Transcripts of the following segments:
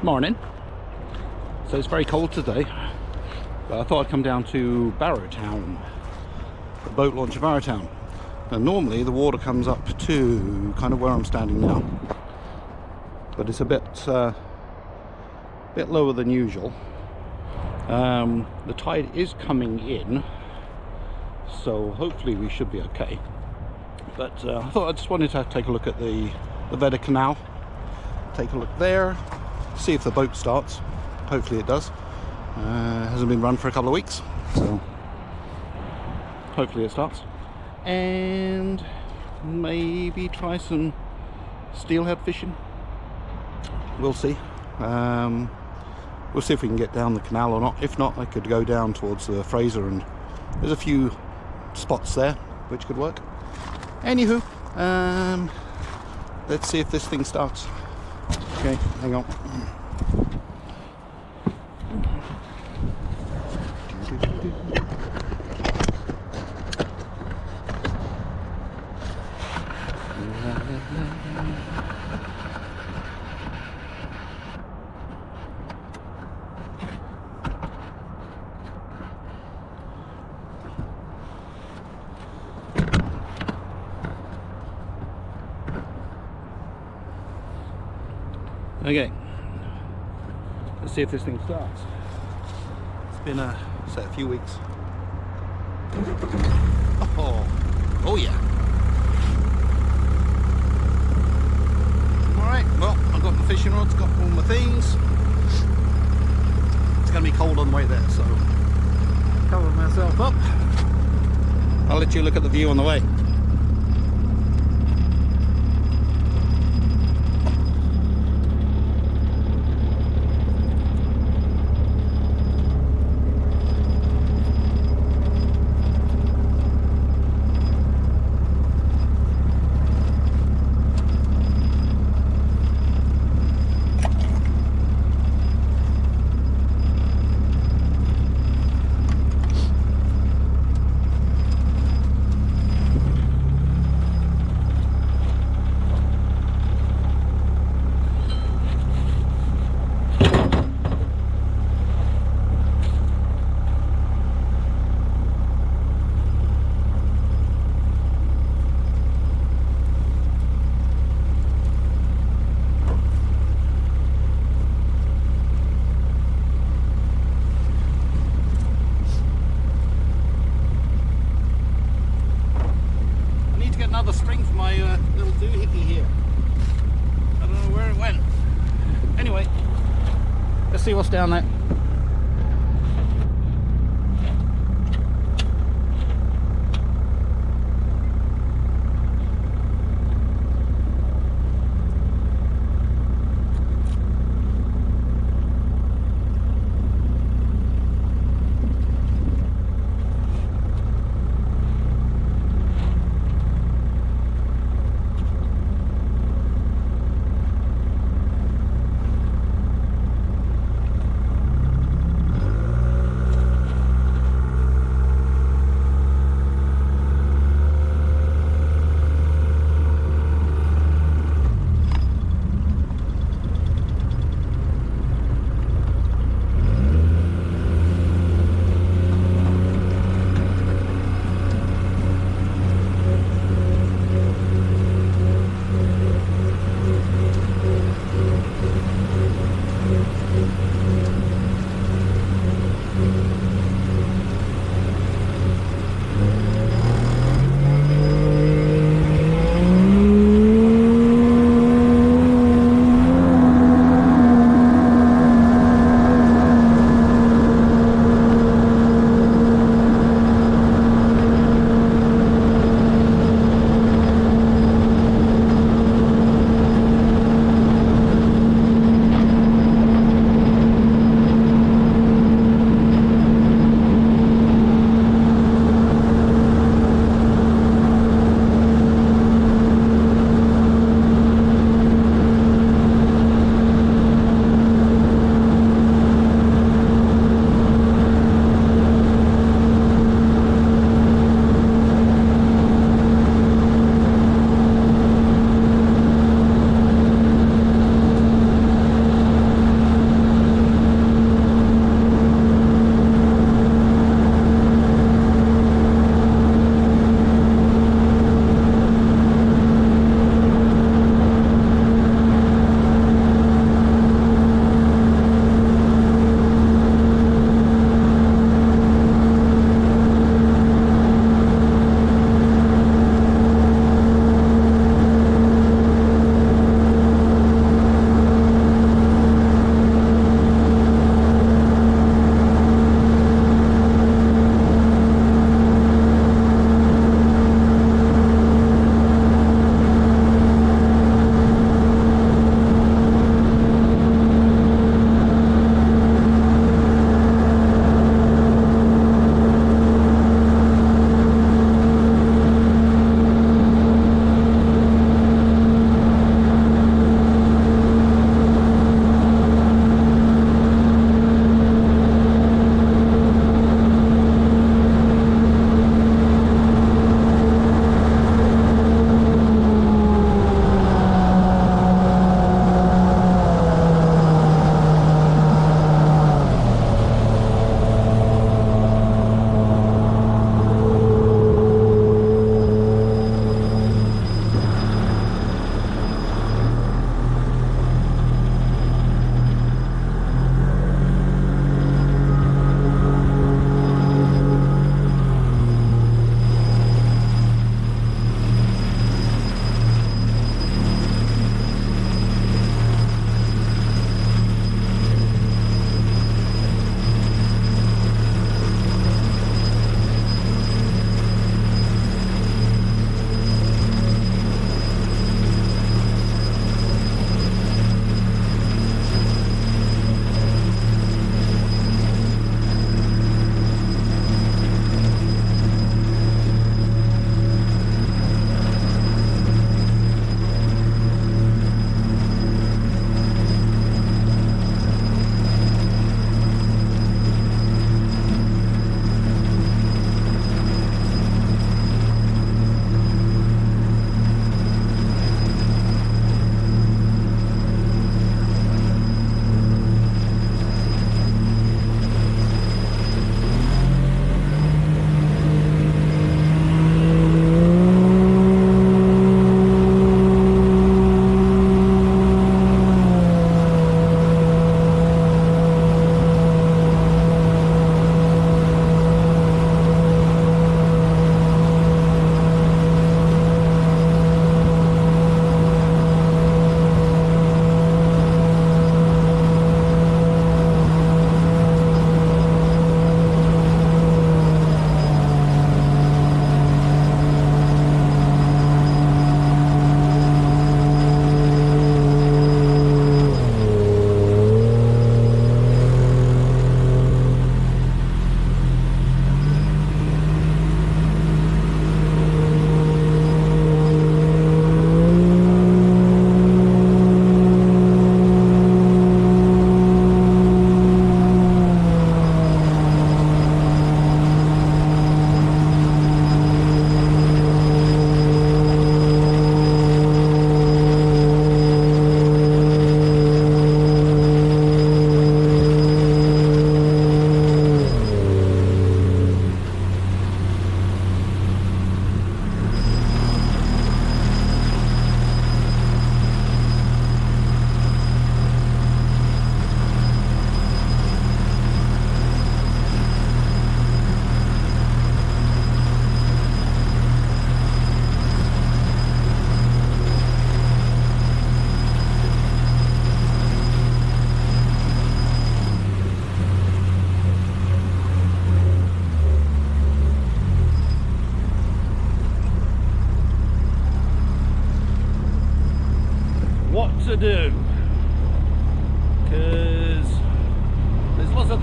Morning. So it's very cold today, but I thought I'd come down to Barrowtown, the boat launch of Barrowtown. Now normally the water comes up to kind of where I'm standing now, but it's a bit lower than usual. The tide is coming in, so hopefully we should be okay. But I thought I just wanted to take a look at the Vedder Canal, take a look there, see if the boat starts. Hopefully it does. Hasn't been run for a couple of weeks, so hopefully it starts. And maybe try some steelhead fishing. We'll see. We'll see if we can get down the canal or not. If not, I could go down towards the Fraser, and there's a few spots there which could work. Anywho, let's see if this thing starts. Okay, hang on. Okay, let's see if this thing starts. It's been a few weeks. Oh yeah. Alright, well, I've got my fishing rods, got all my things. It's going to be cold on the way there, so cover myself up. I'll let you look at the view on the way. Another string for my little doohickey here. I don't know where it went. Anyway, let's see what's down there.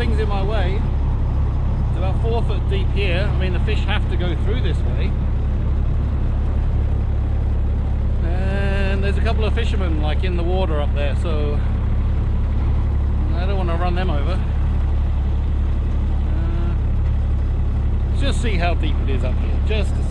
things in my way. It's about 4 foot deep here. I mean, the fish have to go through this way. And there's a couple of fishermen like in the water up there, so I don't want to run them over. Let's just see how deep it is up here, just to see.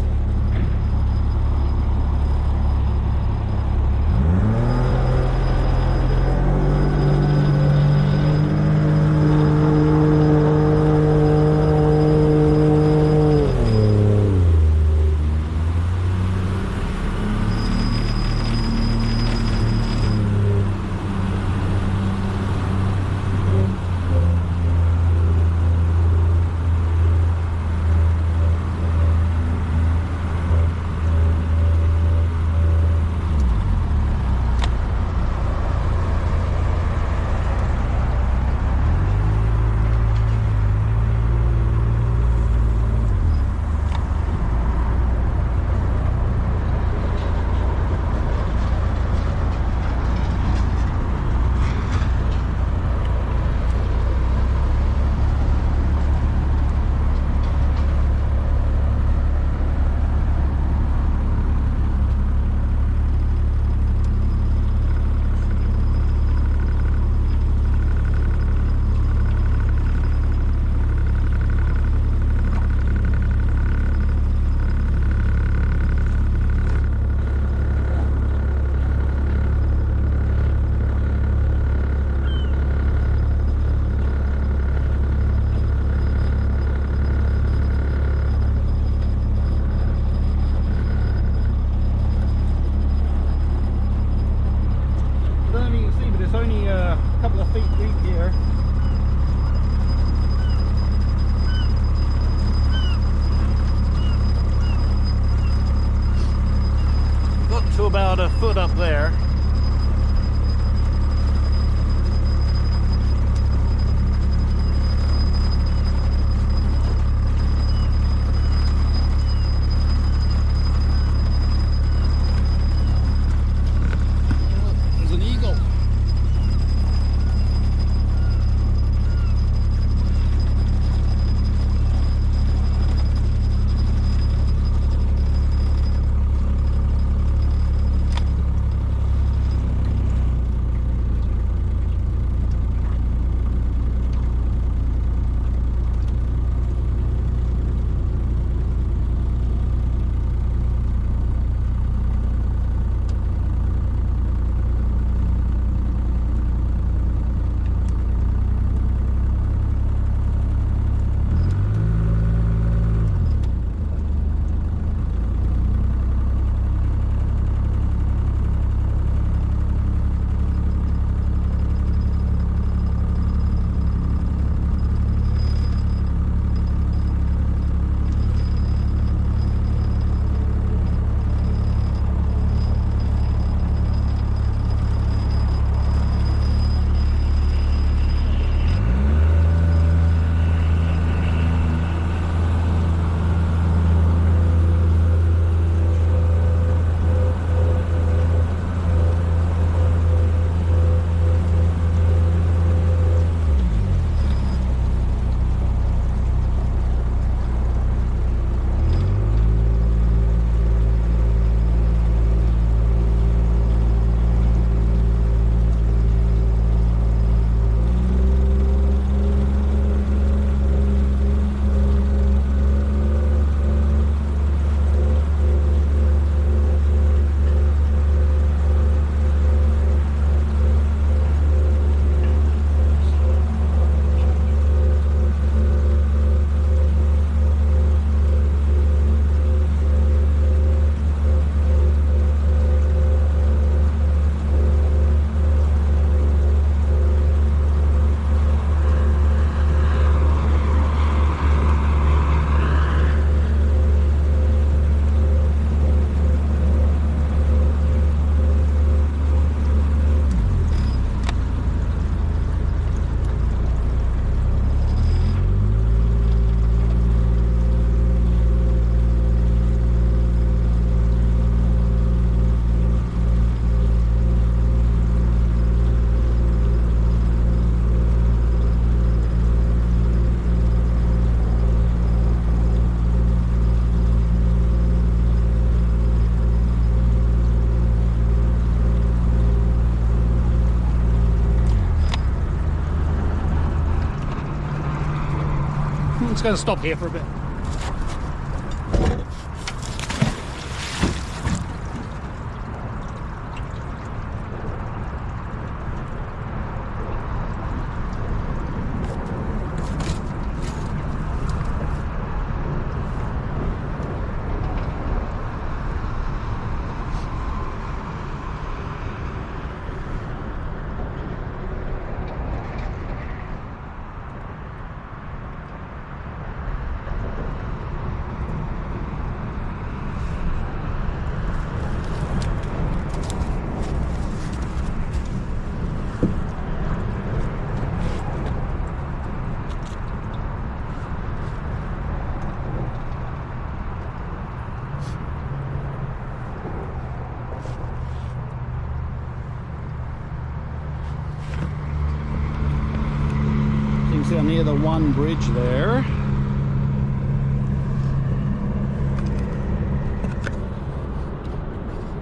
About a foot up there. There's an eagle. just going to stop here for a bit. See, I'm near the one bridge there.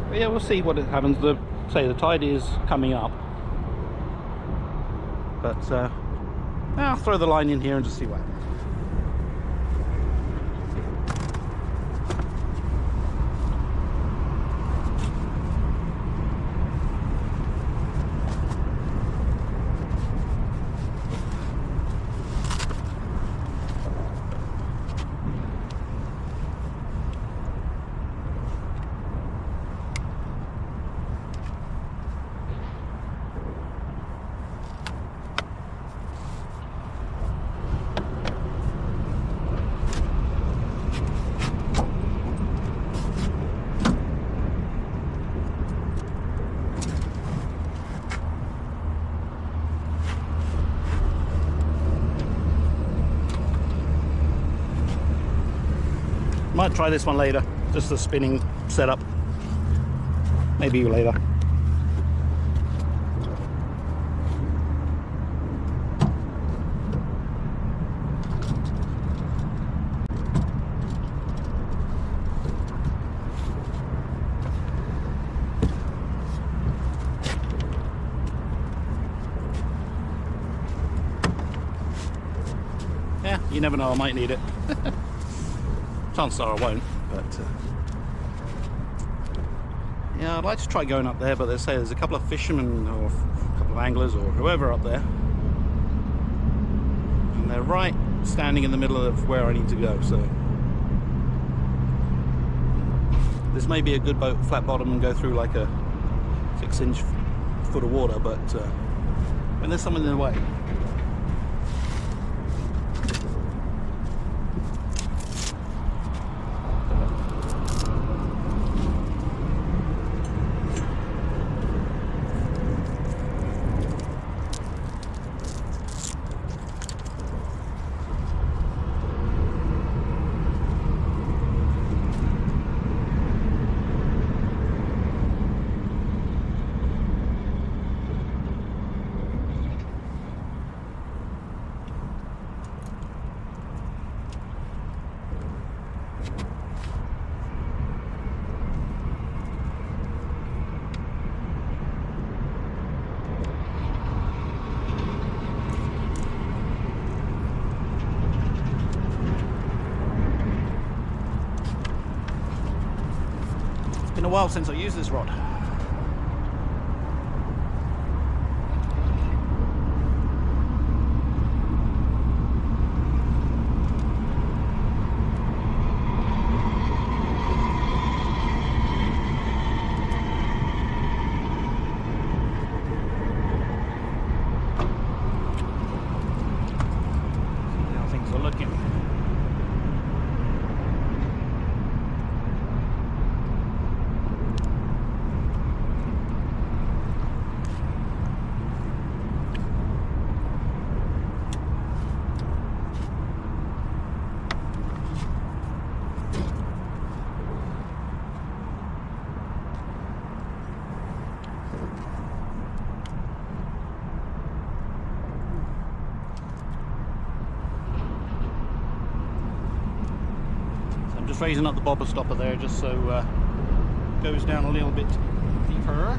But yeah, we'll see what happens. The tide is coming up, but I'll throw the line in here and just see what happens. Might try this one later, just the spinning setup. Maybe later. Yeah, you never know, I might need it. Chances are I won't, but yeah, I'd like to try going up there, but they say there's a couple of fishermen or a couple of anglers or whoever up there, and they're right standing in the middle of where I need to go, so this may be a good boat, flat bottom, and go through like a 6-inch foot of water, but when there's someone in the way. Been a while since I used this rod. See how things are looking. Just raising up the bobber stopper there, just so it goes down a little bit deeper.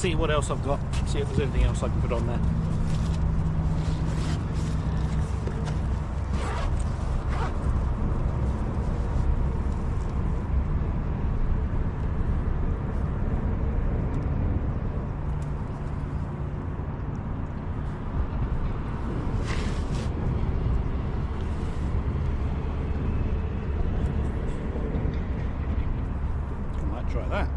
see what else I've got, see if there's anything else I can put on there. Try that.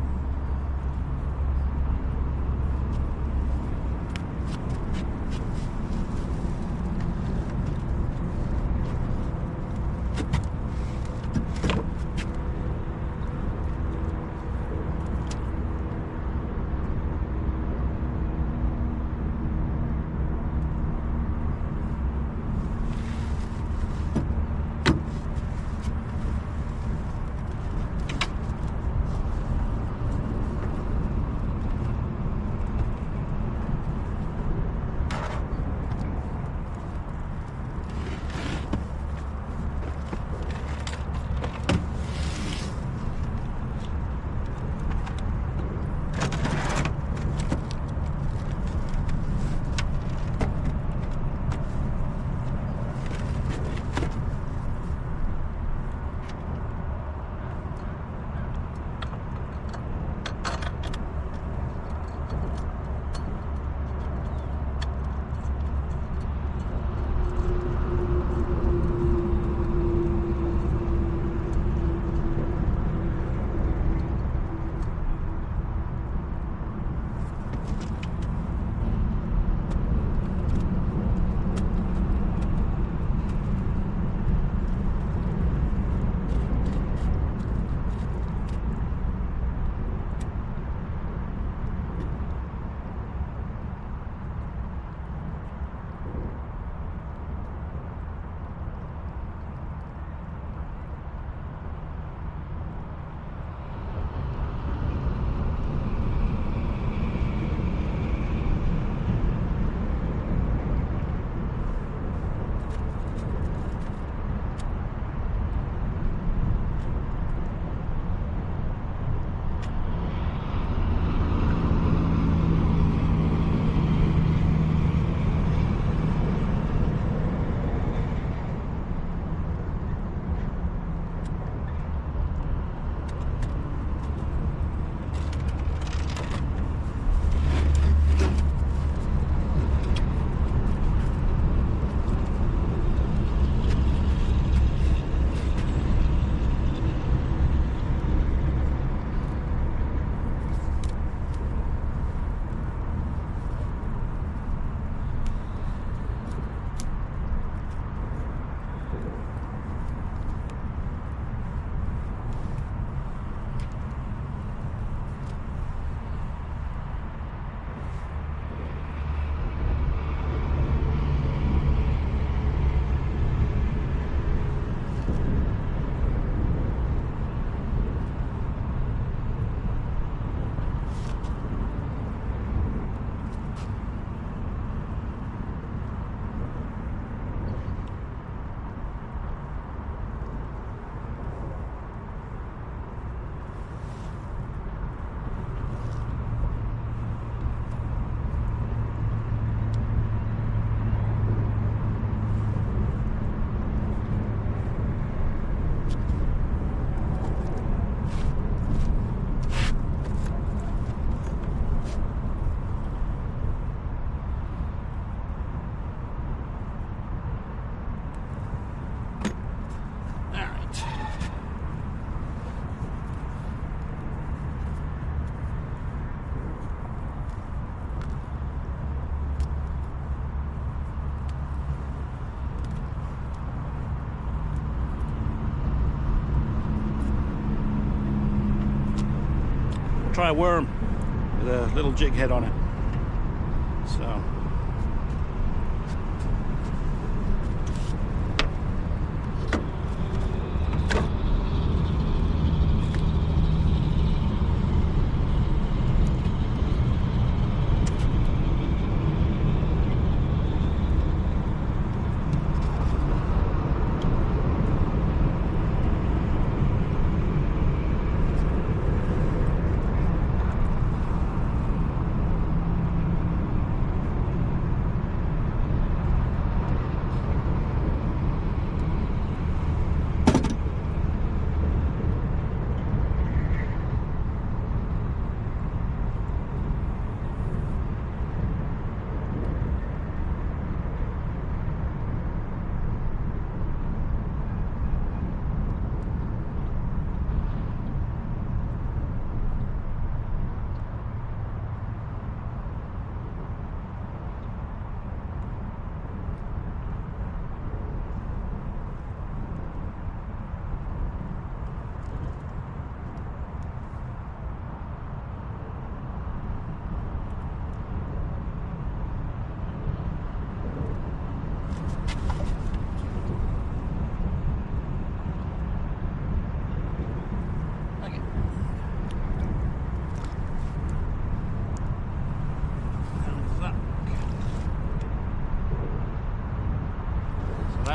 Try a worm with a little jig head on it. So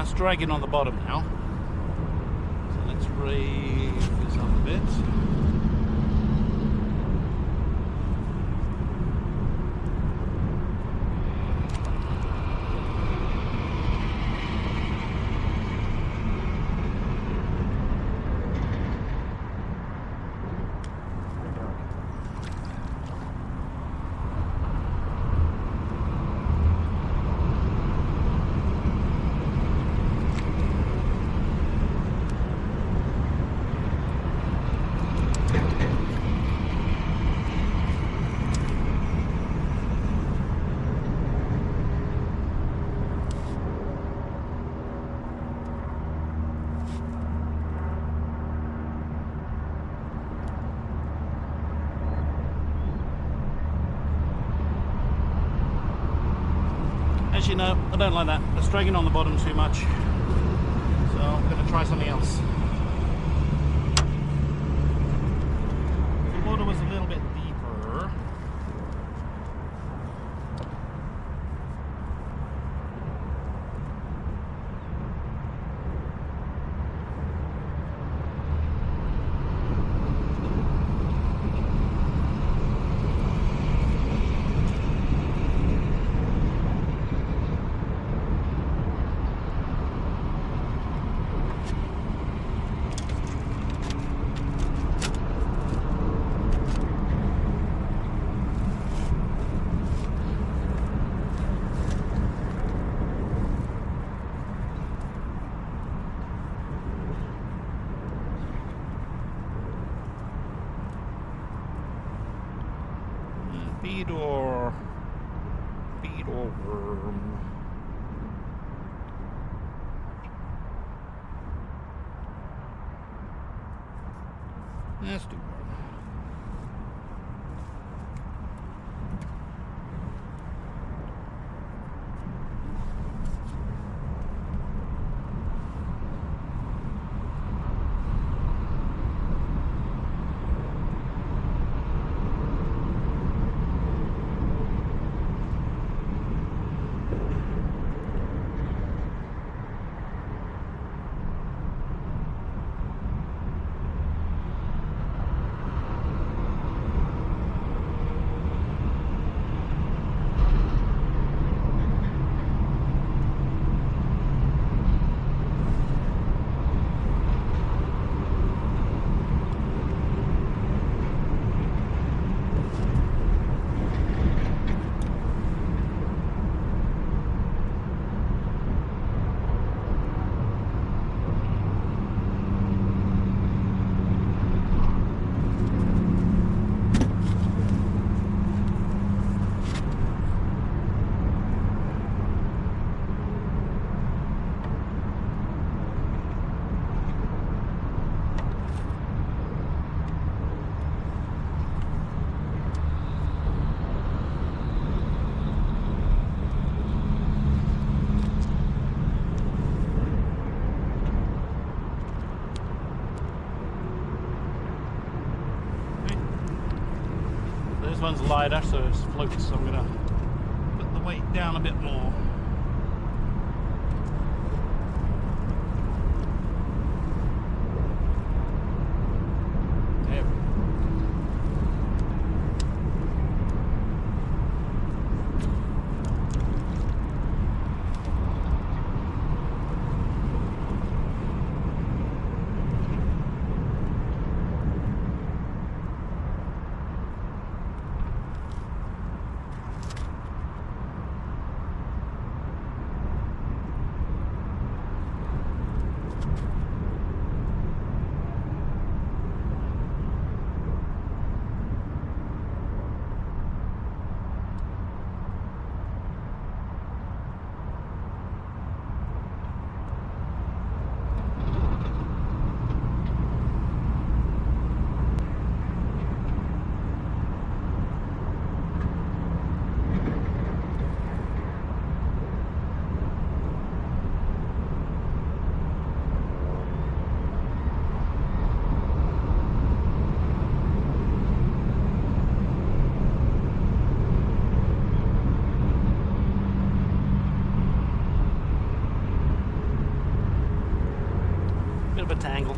it's dragging on the bottom now. So let's raise this up a bit. As you know, I don't like that. It's dragging on the bottom too much. So I'm going to try something else. The water was a little bit deeper. Beetle worm. Let's do worm. This one's lighter, so it floats, so I'm going to put the weight down a bit more. There we go. a tangle.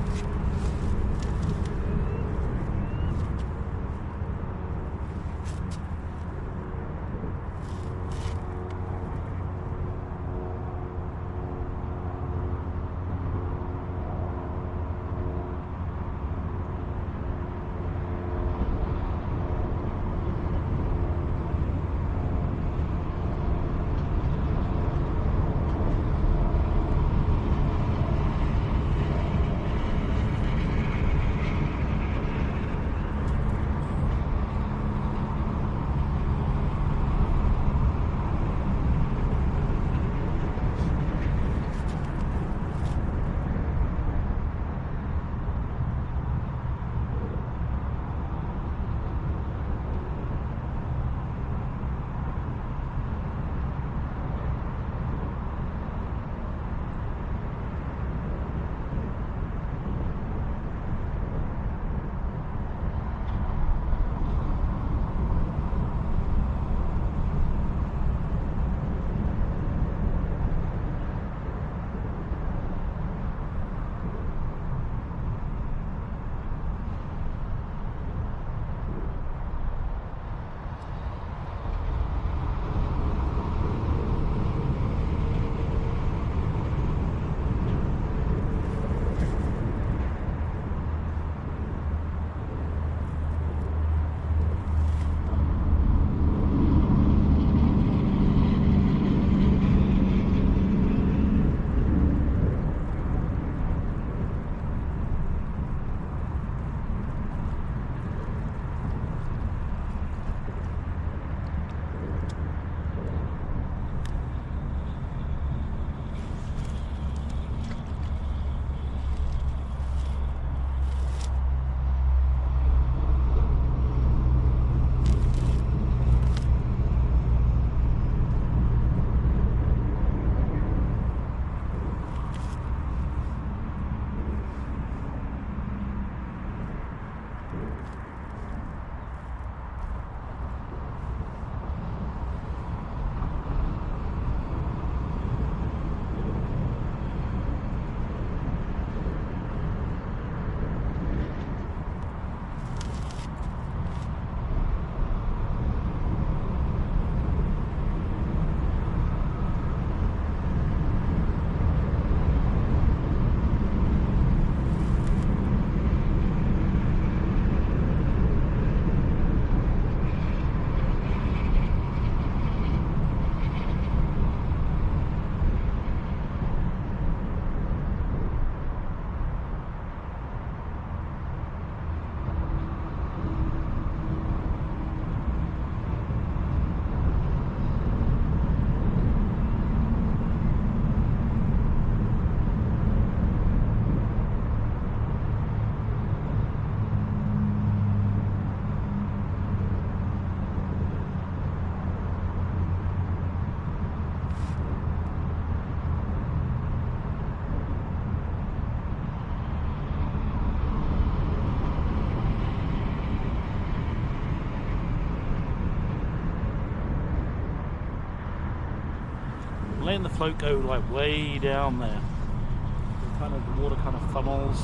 Letting the float go like way down there. And kind of the water kind of funnels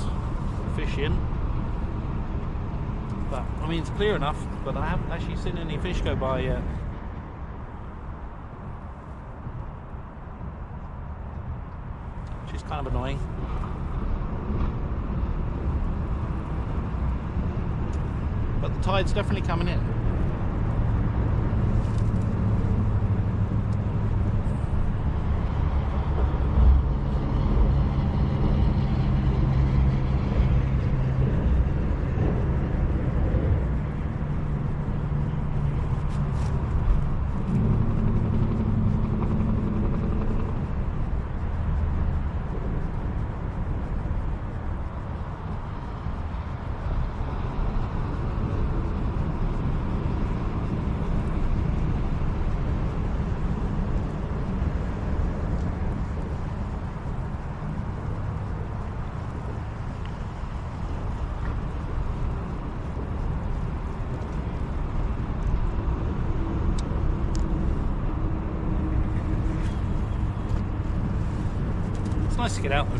the fish in. But I mean it's clear enough, but I haven't actually seen any fish go by yet. Which is kind of annoying. But the tide's definitely coming in. Nice to get out though.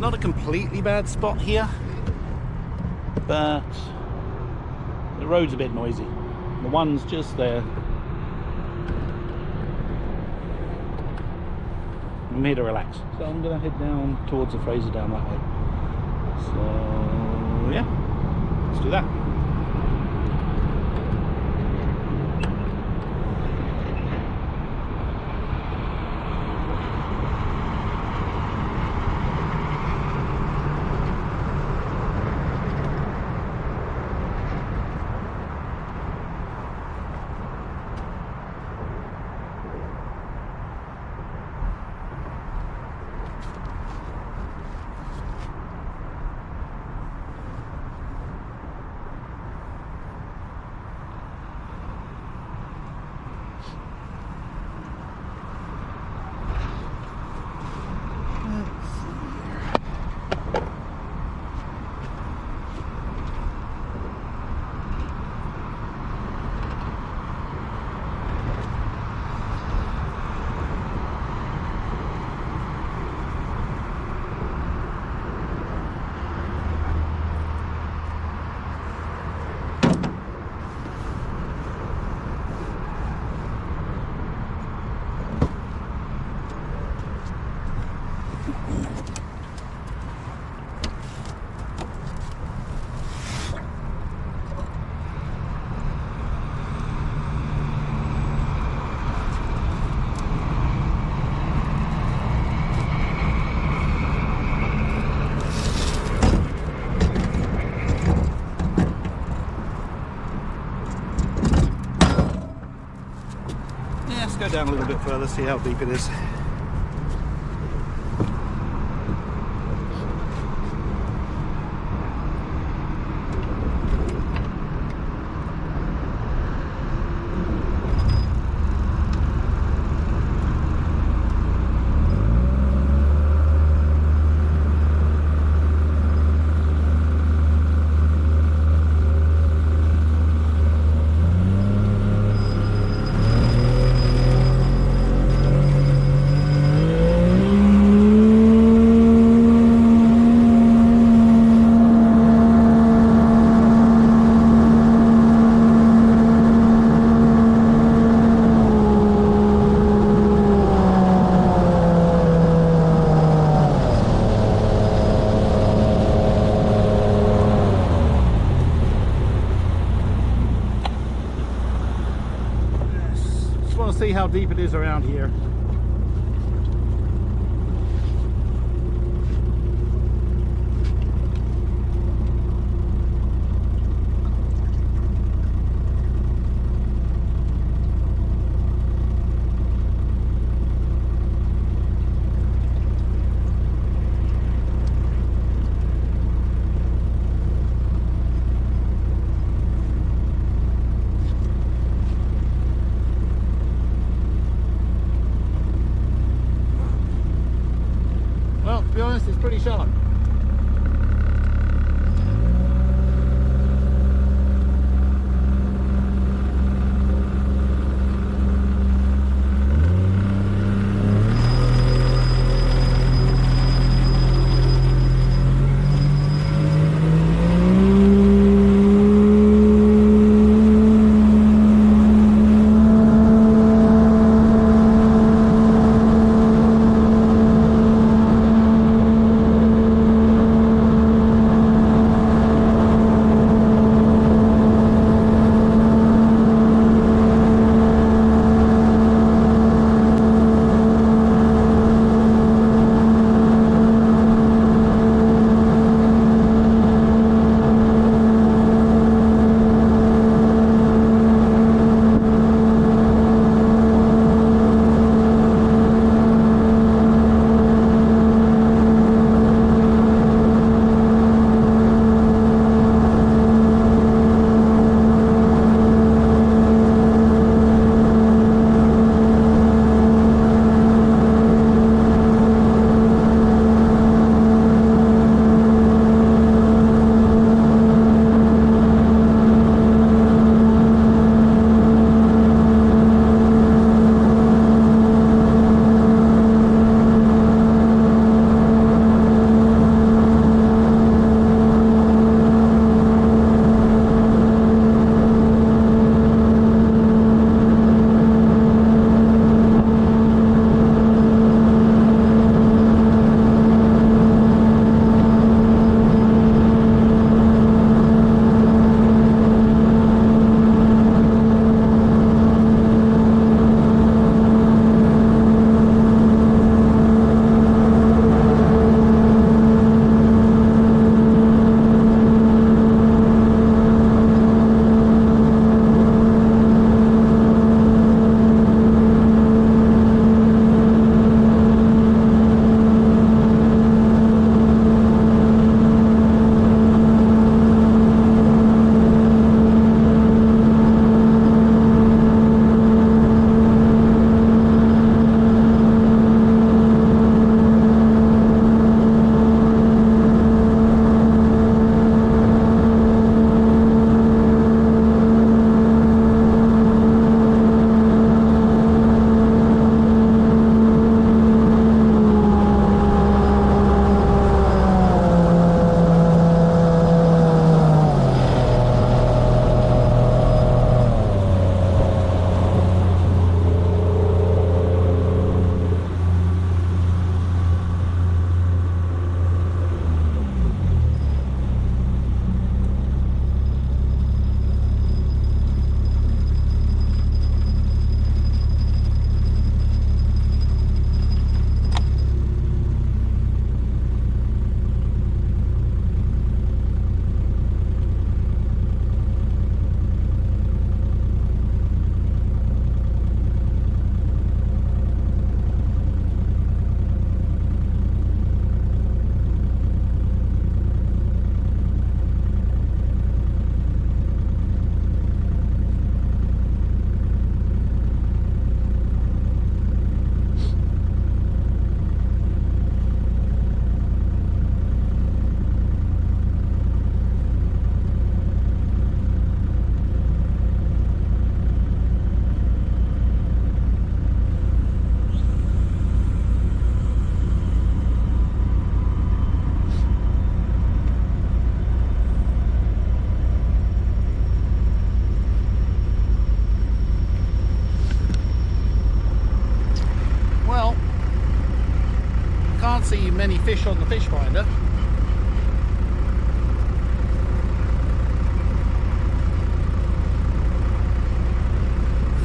not a completely bad spot here, but the road's a bit noisy. The one's just there. I'm here to relax, so I'm gonna head down towards the Fraser down that way. So yeah, let's do that. Go down a little bit further, see how deep it is. See how deep it is around here. To be honest, it's pretty sharp. see many fish on the fish finder.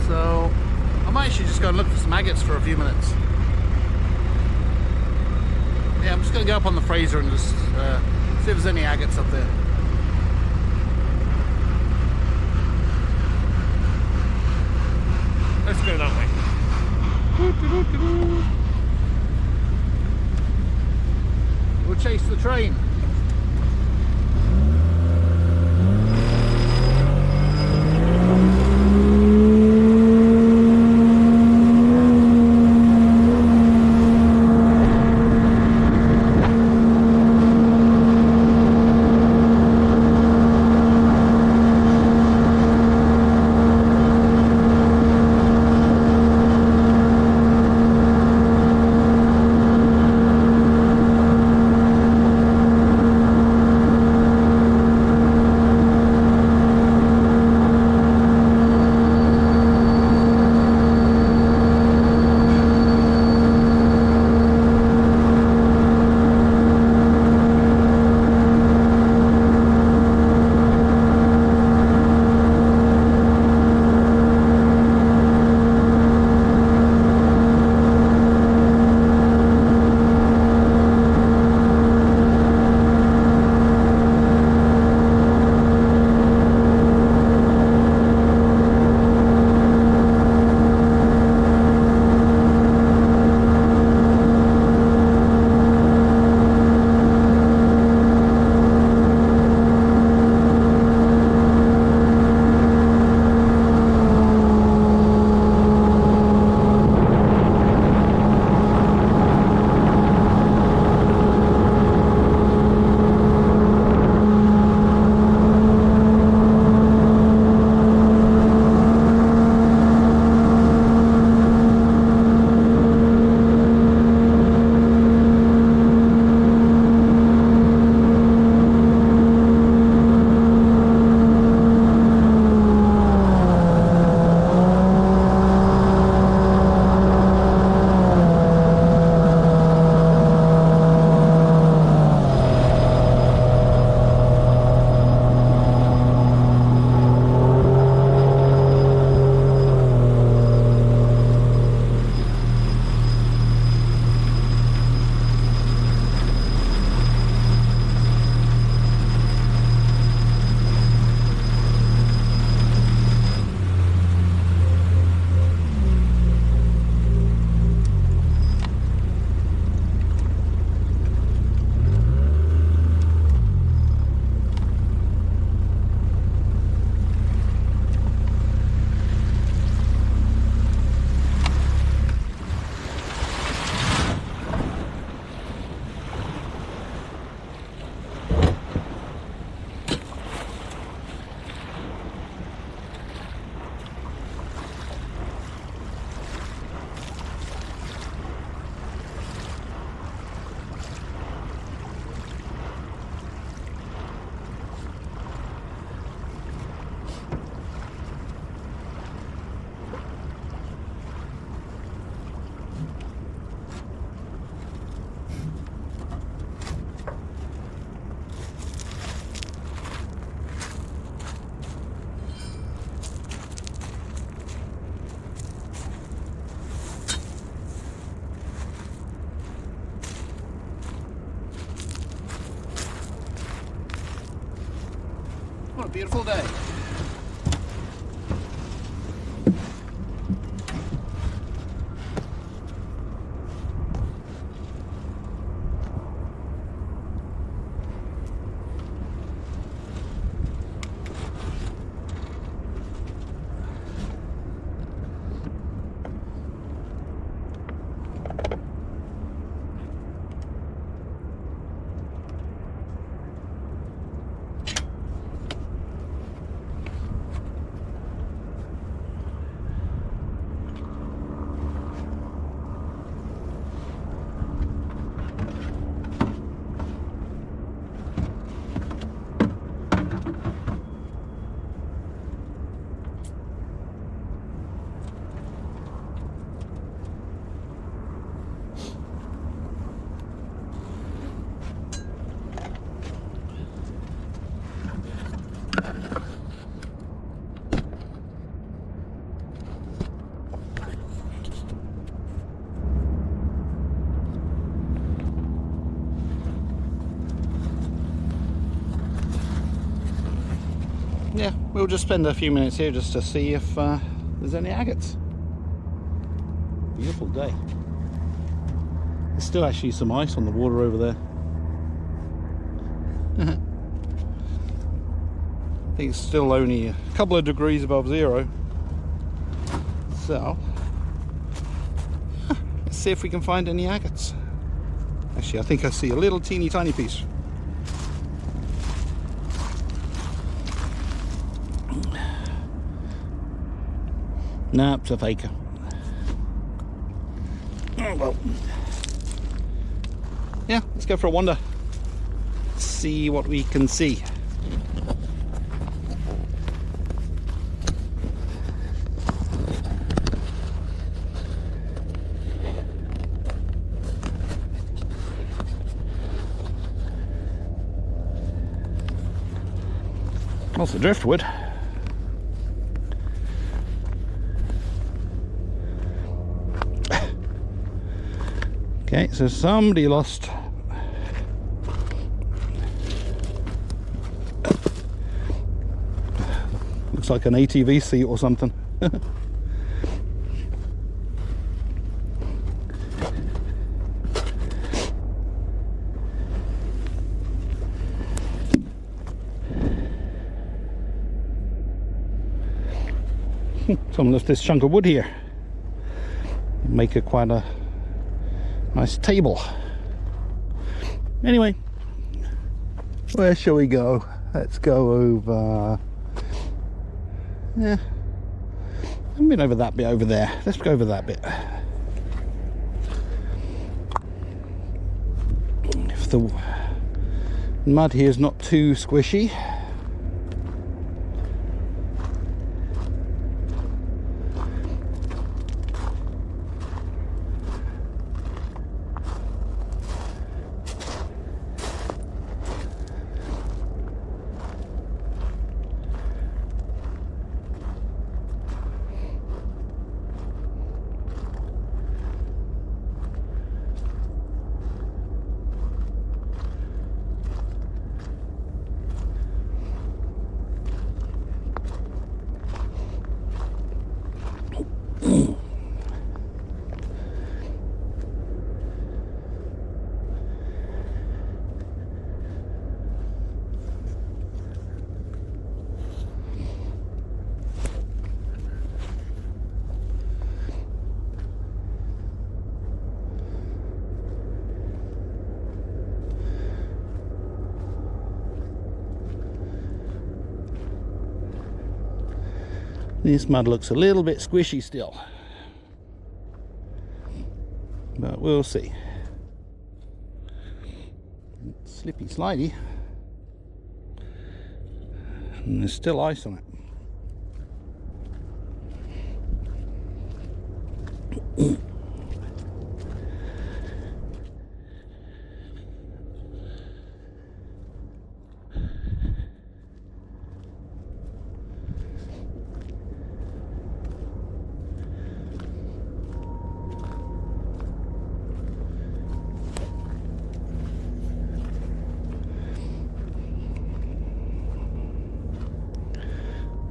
So I might actually just go and look for some agates for a few minutes. Yeah, I'm just going to go up on the Fraser and just see if there's any agates up there. Let's go that way. We'll chase the train. What a beautiful day. yeah, we'll just spend a few minutes here just to see if there's any agates. Beautiful day. There's still actually some ice on the water over there. I think it's still only a couple of degrees above zero. So, let's see if we can find any agates. Actually, I think I see a little teeny tiny piece. Nah, it's a faker. Oh, well. Yeah, let's go for a wander. See what we can see. Lots of driftwood. Okay, so somebody lost looks like an ATV seat or something. Someone left this chunk of wood here. Make it quite a nice table. Anyway, where shall we go? Let's go over. Yeah, I haven't been over that bit over there. Let's go over that bit. If the mud here is not too squishy. This mud looks a little bit squishy still, but we'll see. It's slippy slidey, and there's still ice on it.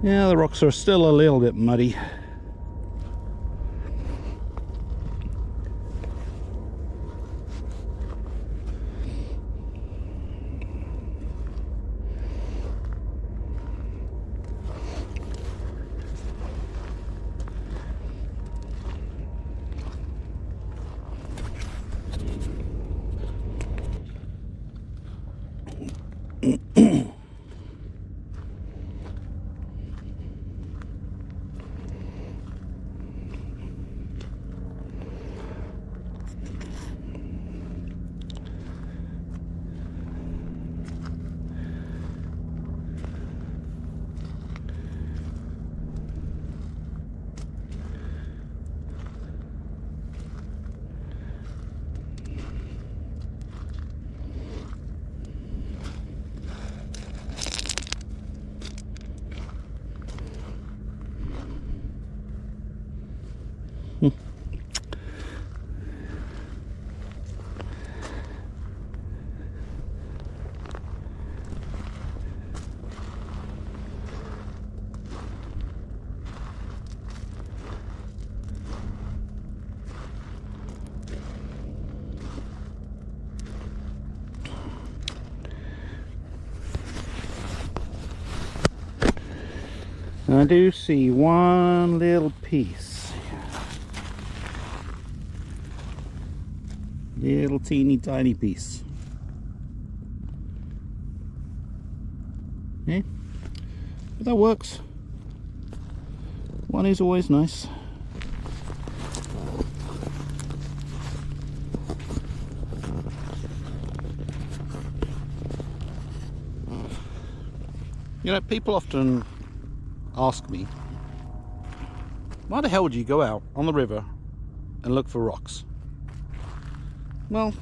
Yeah, the rocks are still a little bit muddy. And I do see one little piece. Little teeny tiny piece. Yeah, but that works. One is always nice. You know, people often ask me, why the hell do you go out on the river and look for rocks? Well,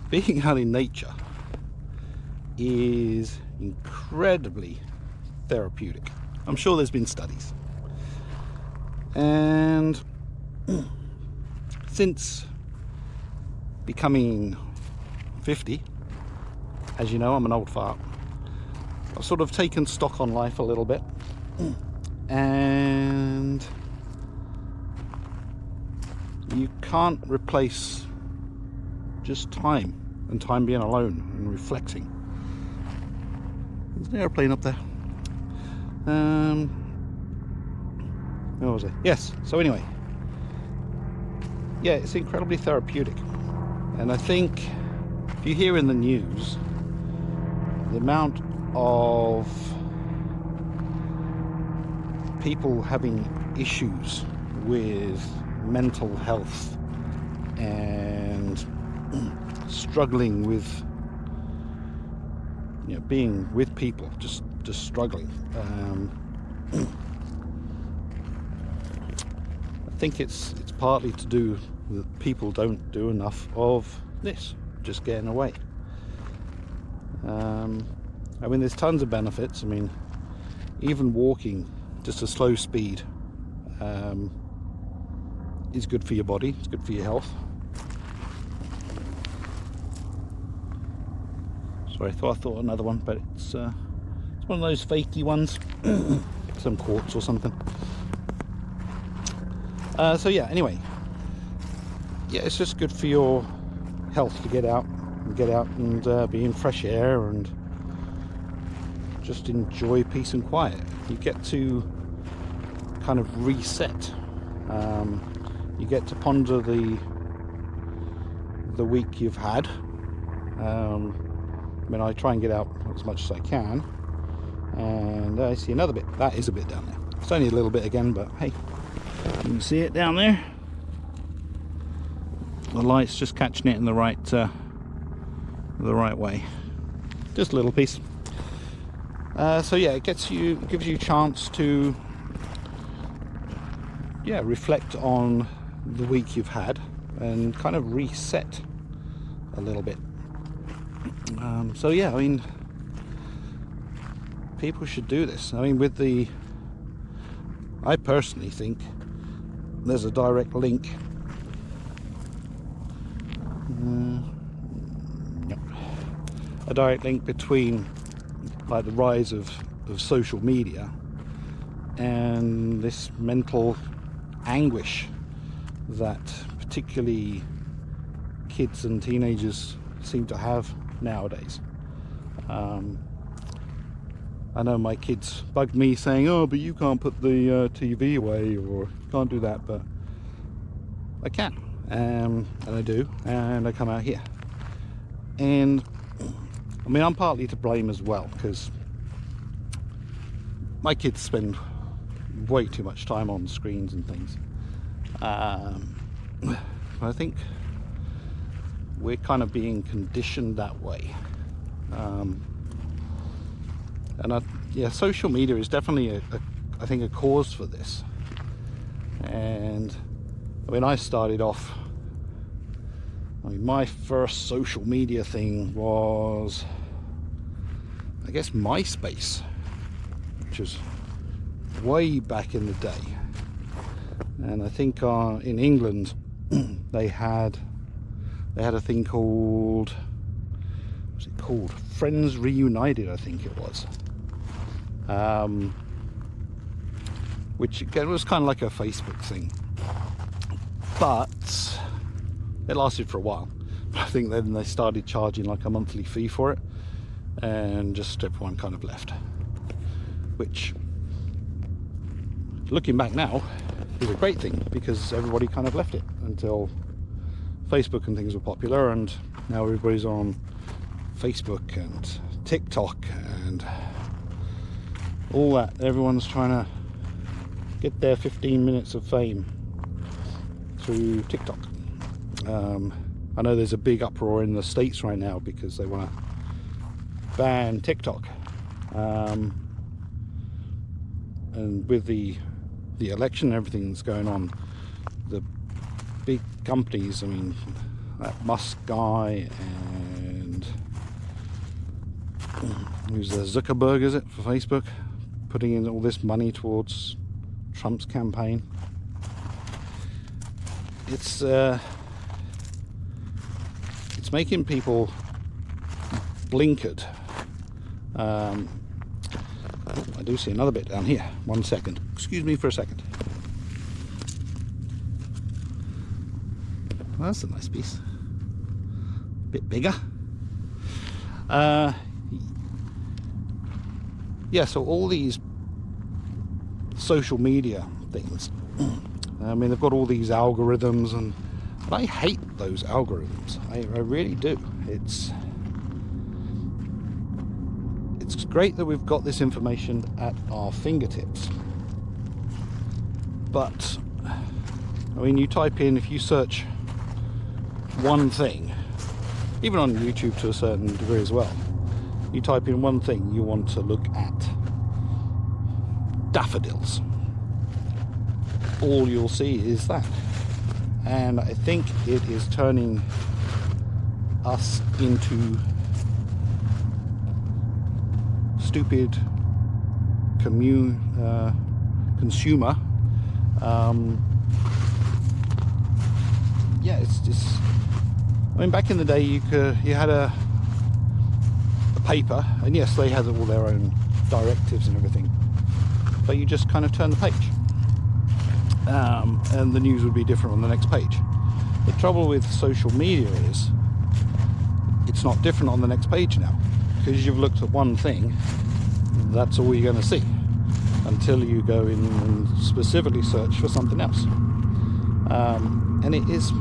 being out in nature is incredibly therapeutic. I'm sure there's been studies. And since becoming 50, as you know, I'm an old fart, I've sort of taken stock on life a little bit. And you can't replace just time and time being alone and reflecting. There's an airplane up there. Where was I? Yes, so anyway. Yeah, it's incredibly therapeutic. And I think if you hear in the news the amount of people having issues with mental health and struggling with, you know, being with people, just struggling. I think it's partly to do with people don't do enough of this, just getting away. I mean, there's tons of benefits. I mean, even walking just a slow speed is good for your body, it's good for your health. Sorry, I thought another one, but it's one of those fakey ones. Some quartz or something. So yeah, anyway, yeah, it's just good for your health to get out and be in fresh air and just enjoy peace and quiet. You get to kind of reset. You get to ponder the week you've had. I mean, I try and get out as much as I can. And I see another bit. That is a bit down there. It's only a little bit again, but hey, you can see it down there. The light's just catching it in the right way. Just a little piece. So yeah, it gives you a chance to reflect on the week you've had and kind of reset a little bit. So yeah, I mean, people should do this. I mean, I personally think there's a direct link. A direct link between like the rise of social media and this mental anguish that particularly kids and teenagers seem to have nowadays. I know my kids bugged me saying, oh, but you can't put the TV away, or can't do that, but I can, and I do, and I come out here. And I mean, I'm partly to blame as well, because my kids spend way too much time on screens and things. I think we're kind of being conditioned that way. And social media is definitely I think a cause for this. And I mean, I started off, my first social media thing was, I guess, MySpace, which was way back in the day. And I think in England they had a thing called, what's it called? Friends Reunited, I think it was. Which again was kind of like a Facebook thing, but it lasted for a while. I think then they started charging like a monthly fee for it, and just everyone kind of left. which, looking back now, is a great thing, because everybody kind of left it until Facebook and things were popular, and now everybody's on Facebook and TikTok and all that. Everyone's trying to get their 15 minutes of fame through TikTok. I know there's a big uproar in the States right now because they want to ban TikTok, and with the election and everything that's going on, the big companies, I mean, that Musk guy and who's the Zuckerberg, is it, for Facebook, putting in all this money towards Trump's campaign. It's making people blinkered. I do see another bit down here. 1 second. Excuse me for a second. Well, that's a nice piece. A bit bigger. Yeah, so all these social media things, I mean, they've got all these algorithms, and I hate those algorithms. I really do. It's great that we've got this information at our fingertips, but I mean, you type in, if you search one thing, even on YouTube to a certain degree as well, you type in one thing, you want to look at daffodils, all you'll see is that. And I think it is turning us into stupid consumer. Yeah, it's just, I mean, back in the day you had a paper, and yes, they had all their own directives and everything, but you just kind of turn the page, and the news would be different on the next page. The trouble with social media is it's not different on the next page now, because you've looked at one thing, that's all you're going to see until you go in and specifically search for something else. And it's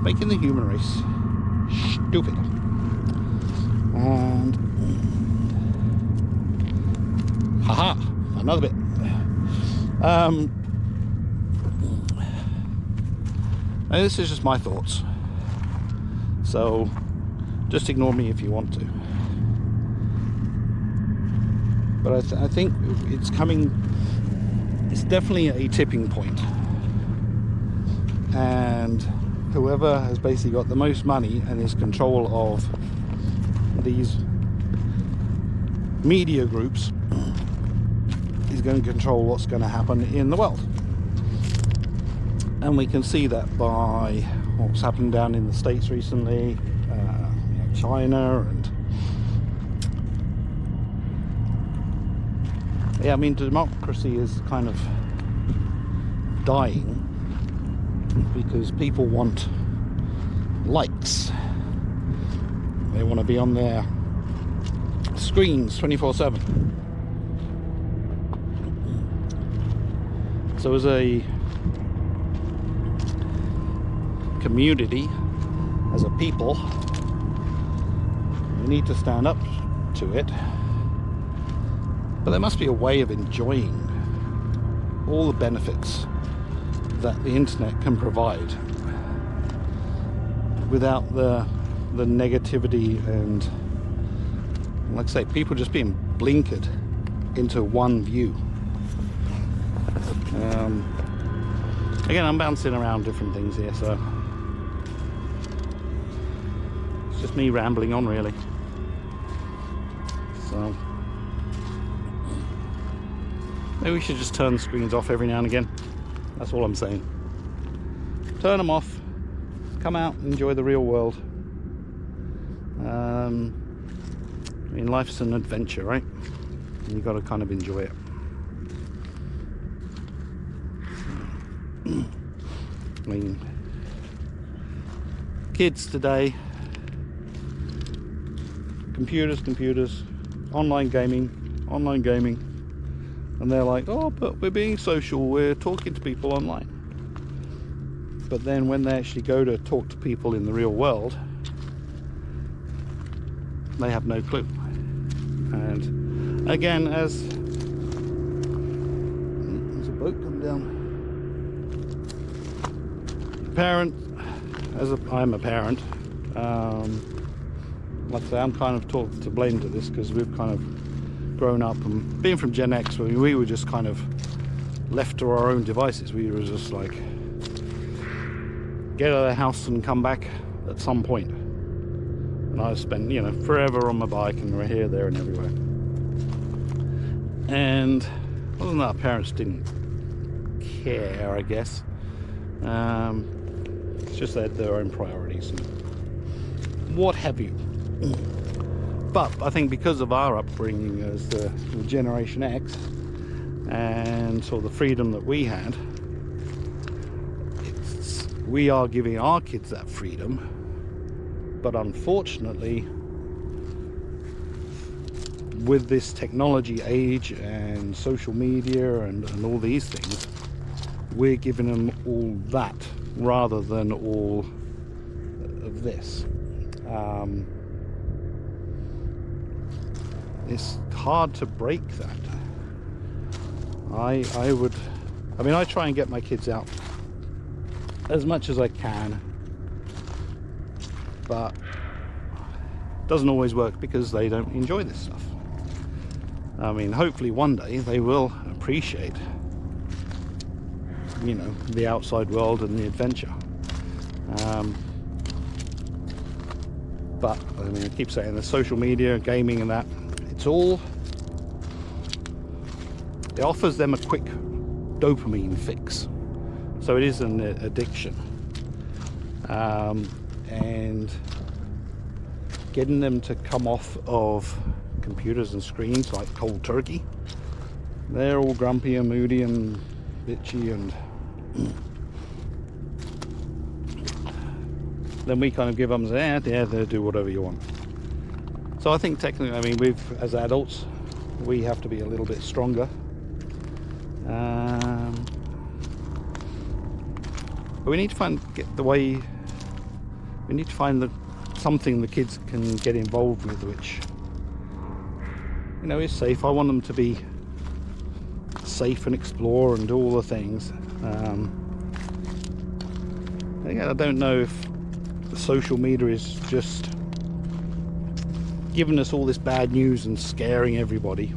making the human race stupid. And haha, another bit. Now this is just my thoughts, so just ignore me if you want to. But I think it's coming, it's definitely a tipping point, and whoever has basically got the most money and is control of these media groups is going to control what's going to happen in the world. And we can see that by what's happened down in the States recently, China, and yeah, I mean, democracy is kind of dying because people want likes. They want to be on their screens 24/7. So as a community, as a people, we need to stand up to it. But there must be a way of enjoying all the benefits that the internet can provide without the negativity and, like I say, people just being blinkered into one view. Again, I'm bouncing around different things here, so it's just me rambling on, really. So maybe we should just turn the screens off every now and again. That's all I'm saying. Turn them off. Come out and enjoy the real world. I mean, life's an adventure, right? And you've got to kind of enjoy it. I mean, kids today, computers, online gaming. And they're like, oh, but we're being social, we're talking to people online. But then when they actually go to talk to people in the real world, they have no clue. And again, as there's a boat coming down. Parent, I'm a parent. Like I say, I'm kind of to blame to this because we've kind of grown up, and being from Gen X, we were just kind of left to our own devices. We were just like, get out of the house and come back at some point. And I spent, you know, forever on my bike and we're here, there and everywhere. And other than that, our parents didn't care, I guess. It's just they had their own priorities and what have you. But I think because of our upbringing as the Generation X and sort of the freedom that we had, we are giving our kids that freedom. But unfortunately, with this technology age and social media and all these things, we're giving them all that rather than all of this. It's hard to break that. I try and get my kids out as much as I can, but it doesn't always work because they don't enjoy this stuff. I mean, hopefully one day they will appreciate, you know, the outside world and the adventure. But I mean, I keep saying the social media, gaming and that, it offers them a quick dopamine fix. So it is an addiction. And getting them to come off of computers and screens like cold turkey, they're all grumpy and moody and bitchy, and then we kind of give them, yeah, they do whatever you want. So I think technically, I mean, as adults, we have to be a little bit stronger. But we need to find something the kids can get involved with, which, you know, is safe. I want them to be safe and explore and do all the things. Again, I don't know if the social media is just giving us all this bad news and scaring everybody,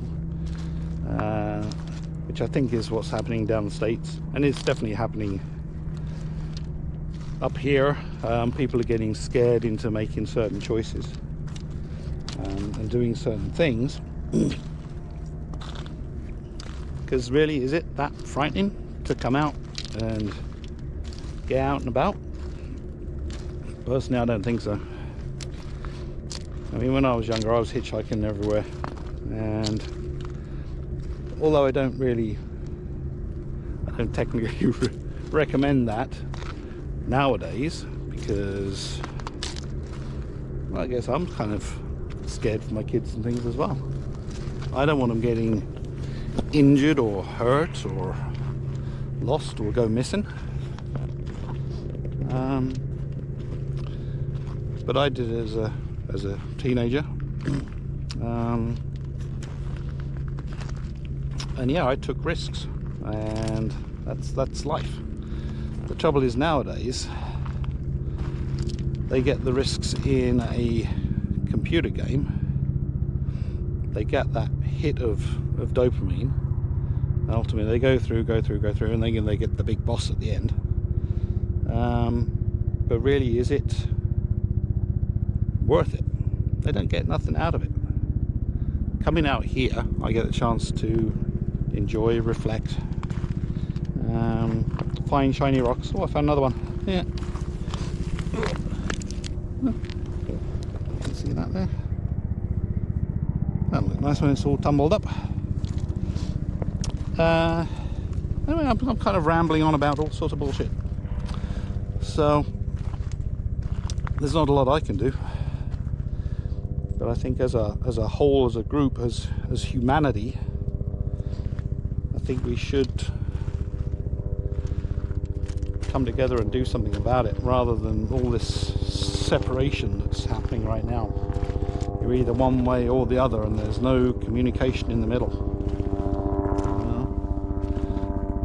which I think is what's happening down the States, and it's definitely happening up here. People are getting scared into making certain choices and doing certain things. Because really, is it that frightening to come out and get out and about? Personally, I don't think so. I mean, when I was younger, I was hitchhiking everywhere, and although I don't technically recommend that nowadays, because, well, I guess I'm kind of scared for my kids and things as well. I don't want them getting injured or hurt or lost or go missing. But I did it as a teenager, and yeah, I took risks, and that's life. The trouble is, nowadays they get the risks in a computer game. They get that hit of dopamine, and ultimately they go through, and then they get the big boss at the end. But really, is it worth it? They don't get nothing out of it. Coming out here, I get a chance to enjoy, reflect, find shiny rocks. Oh, I found another one. Yeah. You can see that there. That'll look nice when it's all tumbled up. Anyway, I'm kind of rambling on about all sorts of bullshit. So there's not a lot I can do. But I think as a whole, as a group, as humanity, think we should come together and do something about it, rather than all this separation that's happening right now. You're either one way or the other, and there's no communication in the middle.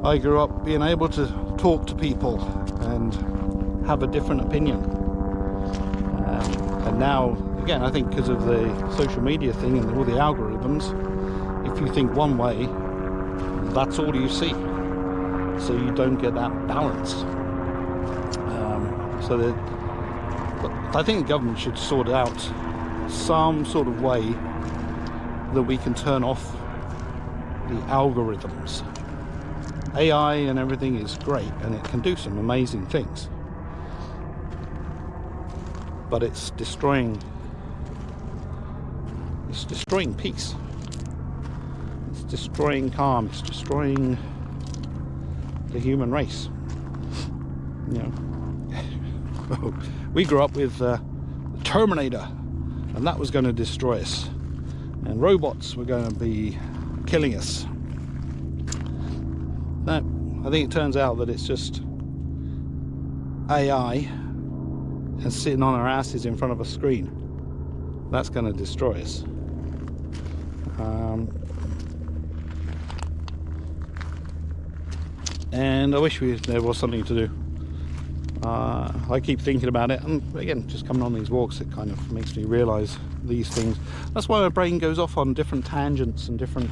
I grew up being able to talk to people and have a different opinion, and now again, I think because of the social media thing and all the algorithms, if you think one way, that's all you see, so you don't get that balance. So that, I think the government should sort out some sort of way that we can turn off the algorithms. AI and everything is great, and it can do some amazing things, but it's destroying peace, it's destroying calm, it's destroying the human race. You know, we grew up with the Terminator, and that was going to destroy us, and robots were going to be killing us. No, I think it turns out that it's just AI and sitting on our asses in front of a screen that's going to destroy us. And I wish there was something to do. I keep thinking about it, and again, just coming on these walks, it kind of makes me realise these things. That's why my brain goes off on different tangents and different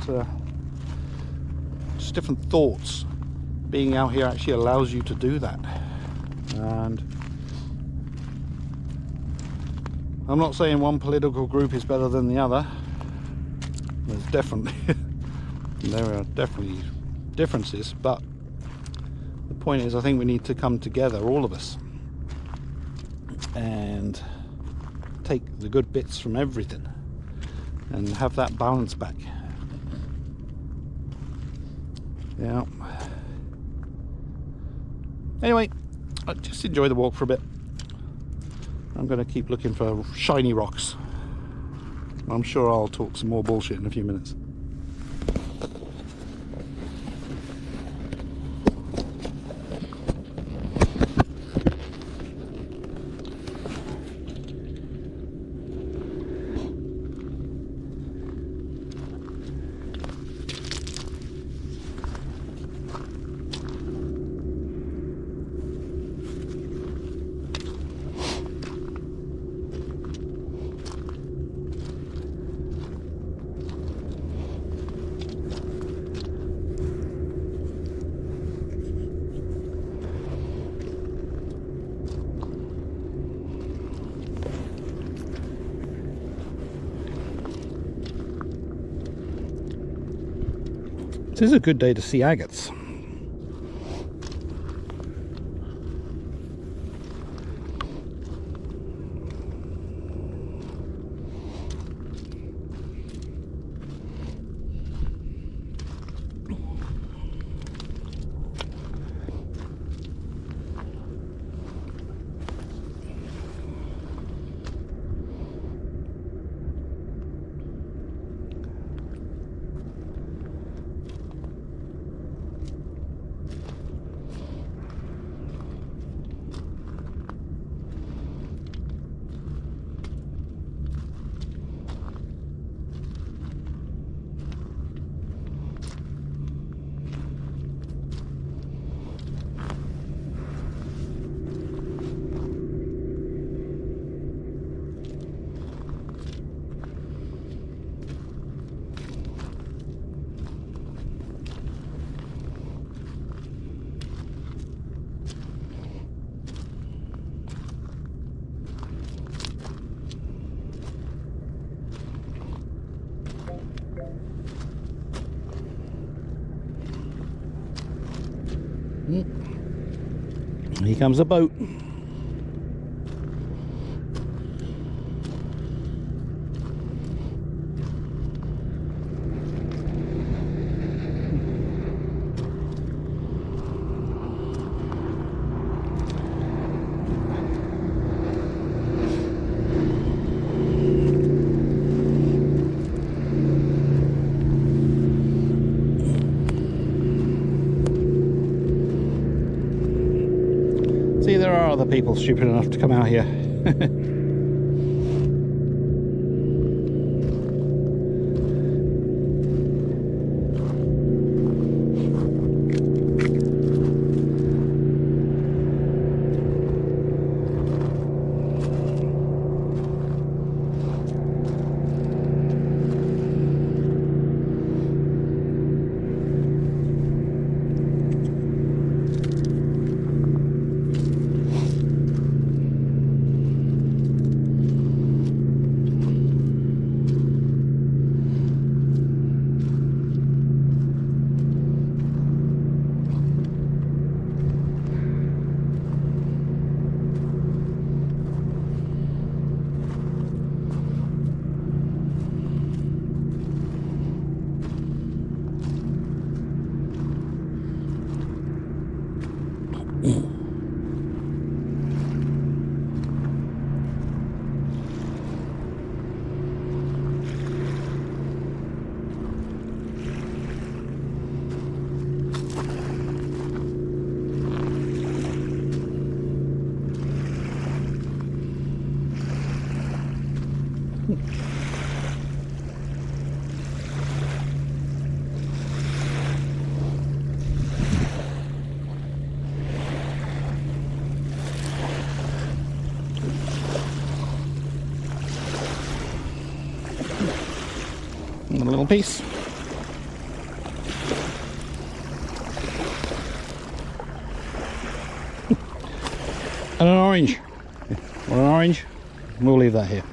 just different thoughts. Being out here actually allows you to do that. And I'm not saying one political group is better than the other. There's definitely there are definitely differences, but the point is, I think we need to come together, all of us, and take the good bits from everything and have that balance back. Yeah. Anyway, I just enjoy the walk for a bit. I'm going to keep looking for shiny rocks. I'm sure I'll talk some more bullshit in a few minutes. This is a good day to see agates. Here comes a boat. there are other people stupid enough to come out here. A little piece. And an orange. Or an orange. We'll leave that here.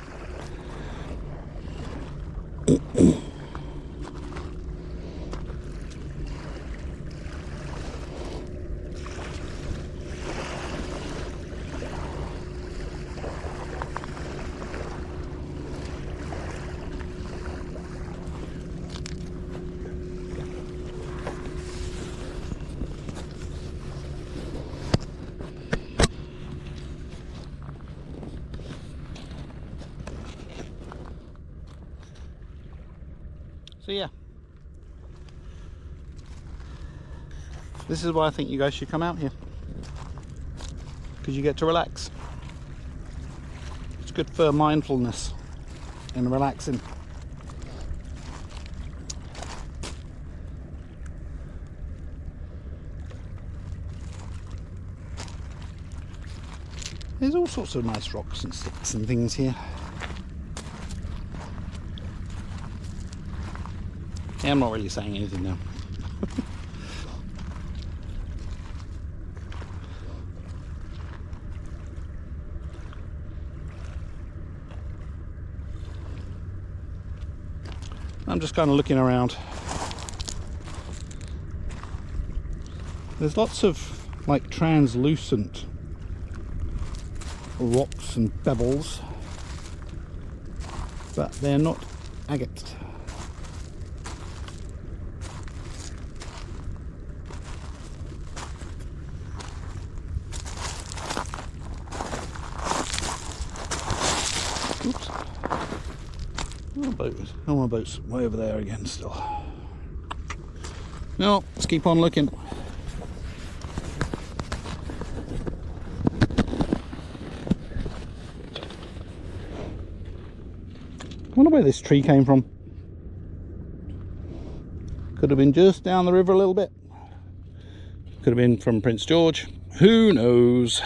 So yeah, this is why I think you guys should come out here, because you get to relax. It's good for mindfulness and relaxing. There's all sorts of nice rocks and sticks and things here. Yeah, I'm not really saying anything now. I'm just kind of looking around. There's lots of like translucent rocks and pebbles, but they're not agate. Oops. Oh, my boat's way over there again still. No, let's keep on looking. I wonder where this tree came from. Could have been just down the river a little bit. Could have been from Prince George. Who knows?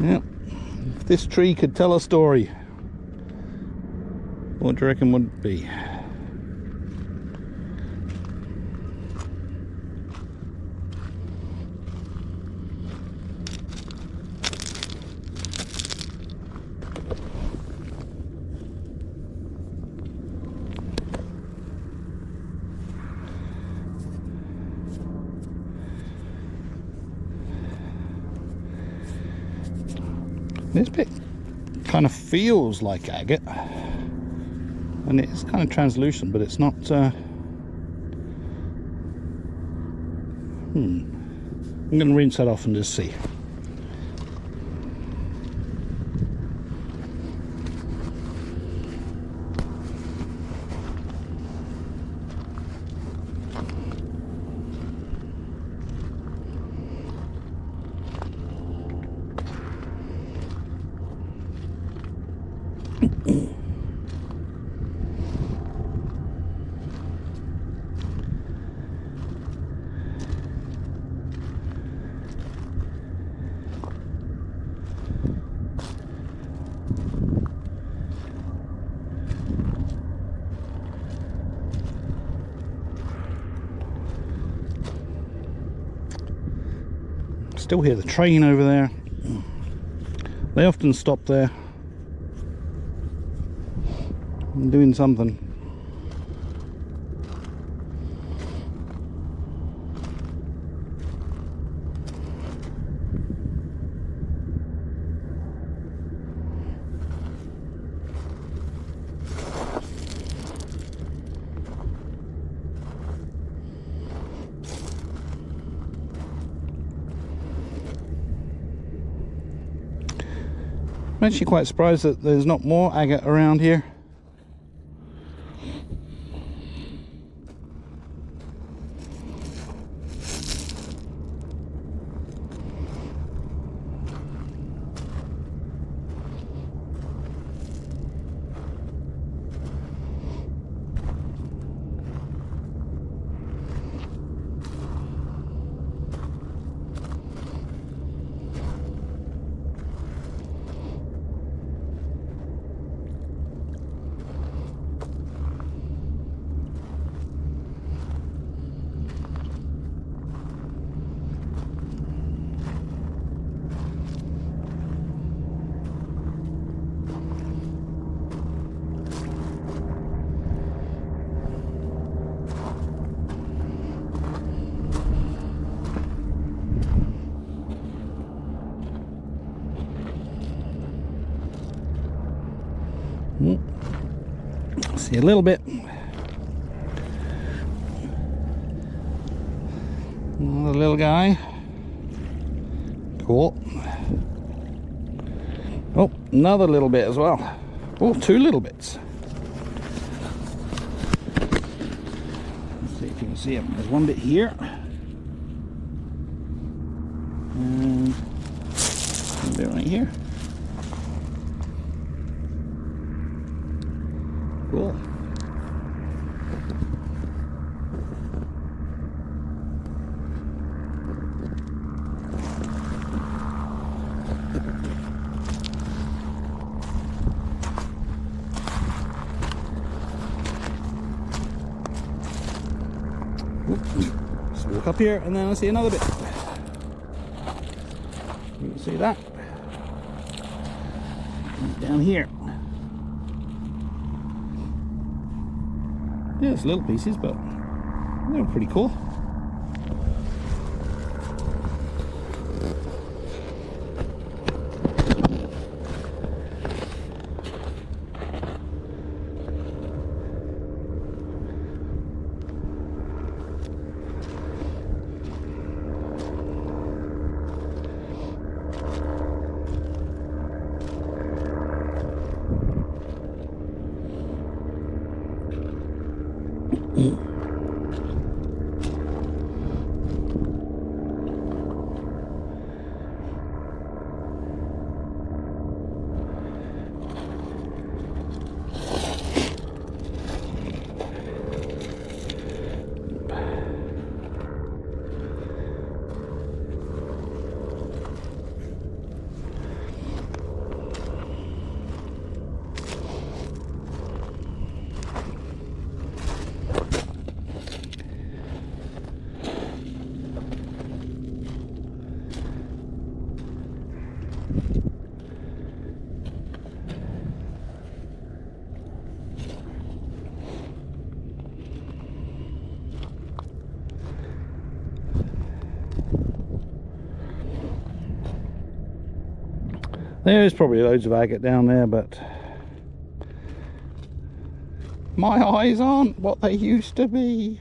Yeah, if this tree could tell a story, what do you reckon would it be? This bit kind of feels like agate, and it's kind of translucent, but it's not I'm going to rinse that off and just see. Still hear the train over there. They often stop there doing something. I'm actually quite surprised that there's not more agate around here. See a little bit. Another little guy. Cool. Oh, another little bit as well. Oh, two little bits. Let's see if you can see them. There's one bit here. And one bit right here. Cool. Just walk up here and then I see another bit. You can see that. Down here. Yeah, it's little pieces, but they're pretty cool. There's probably loads of agate down there, but my eyes aren't what they used to be.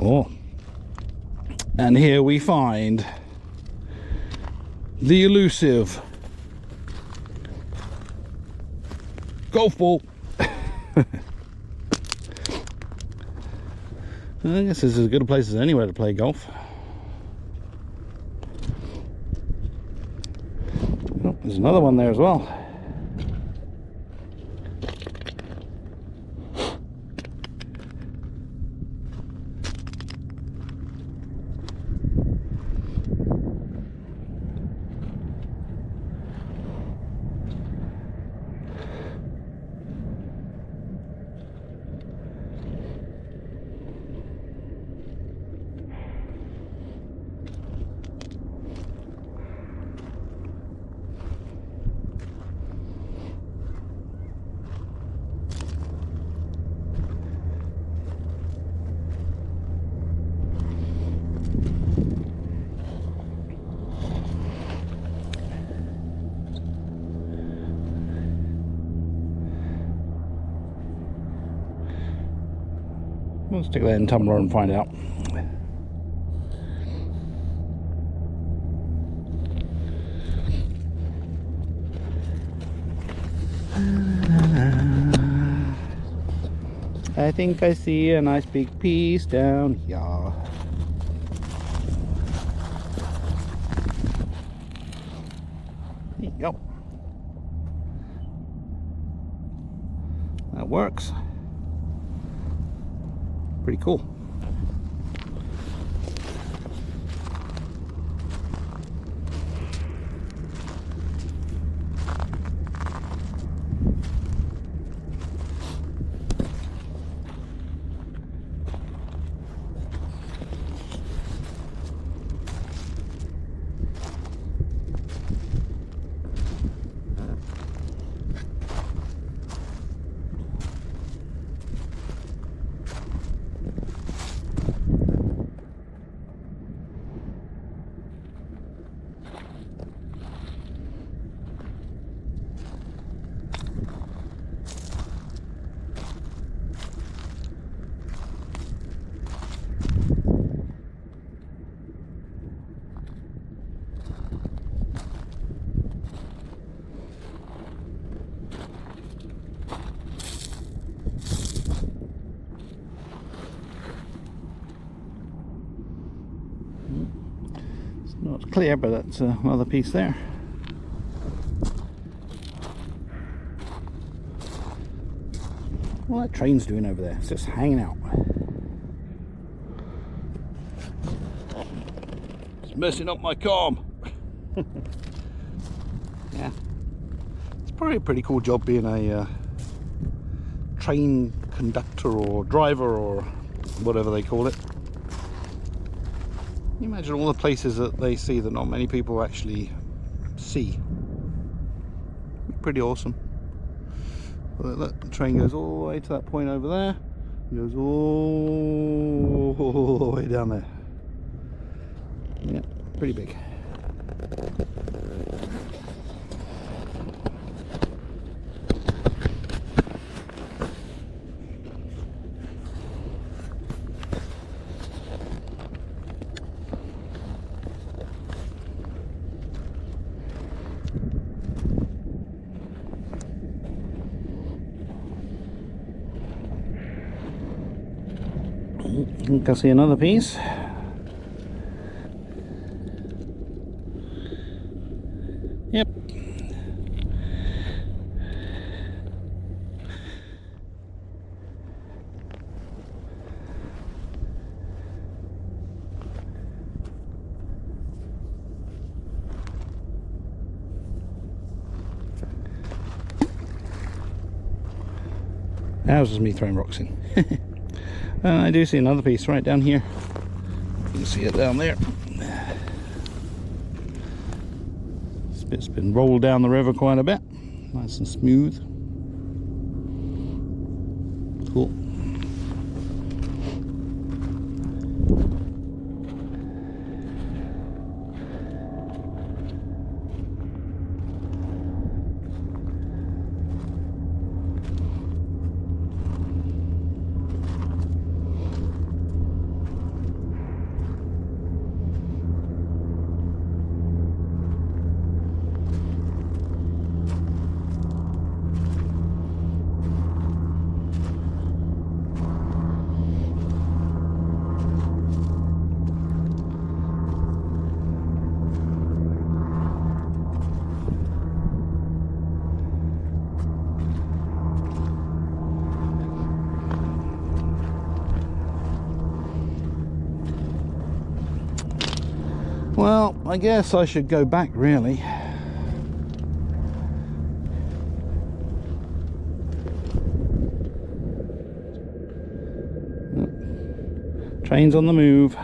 Oh, and here we find the elusive golf ball. I guess this is as good a place as anywhere to play golf. Oh, there's another one there as well. We'll stick that in tumbler and find out. I think I see a nice big piece down here. There you go. That works. Pretty cool. Not clear, but that's another piece there. What that train's doing over there? It's just hanging out. It's messing up my calm. Yeah, it's probably a pretty cool job being a train conductor or driver or whatever they call it. Can you imagine all the places that they see that not many people actually see? Pretty awesome. Look, the train goes all the way to that point over there. It goes all the way down there. Yeah, pretty big. I think I see another piece. Yep. That was just me throwing rocks in. And I do see another piece right down here. You can see it down there. This bit's been rolled down the river quite a bit. Nice and smooth. Cool. Well, I guess I should go back, really. Train's on the move.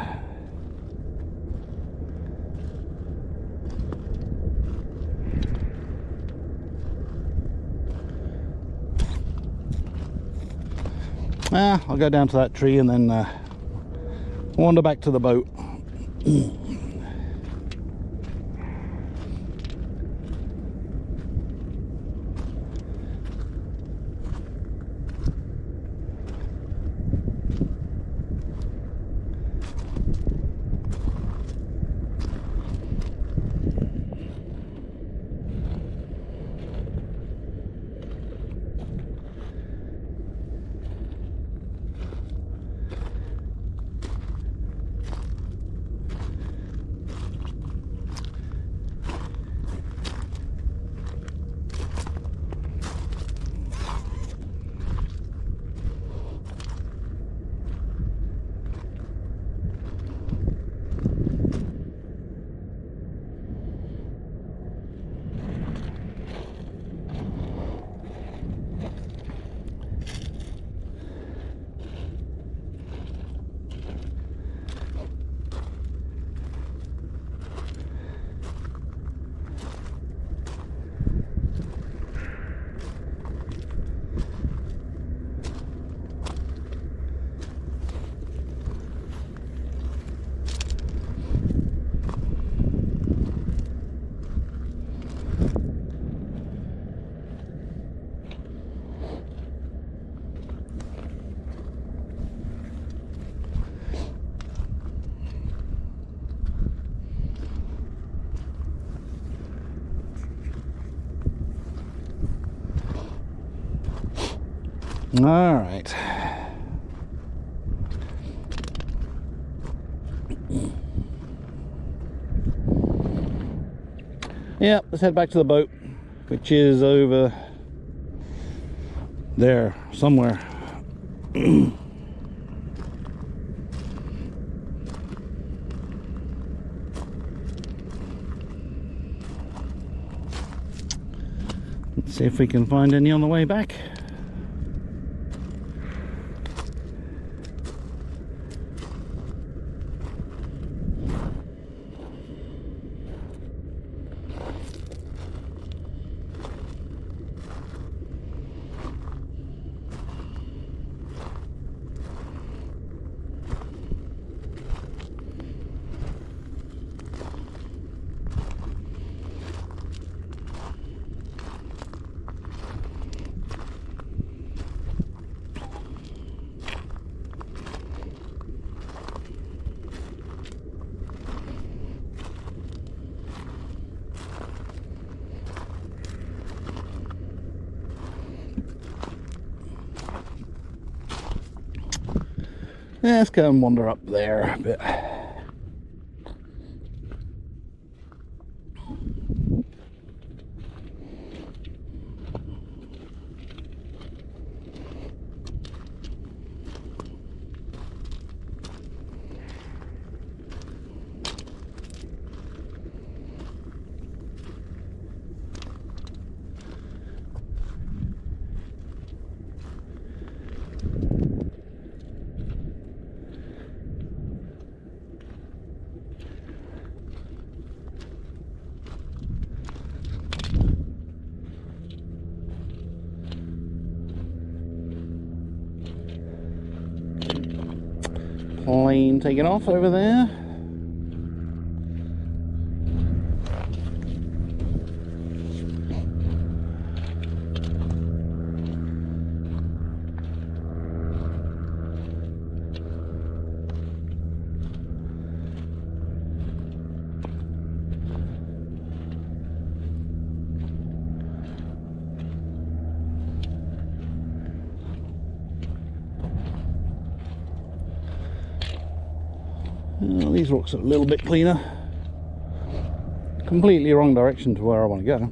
I'll go down to that tree and then wander back to the boat. All right. Yeah, let's head back to the boat, which is over there somewhere. Let's see if we can find any on the way back. Let's go and wander up there a bit. plane taking off over there. Oh, these rocks are a little bit cleaner. Completely wrong direction to where I want to go.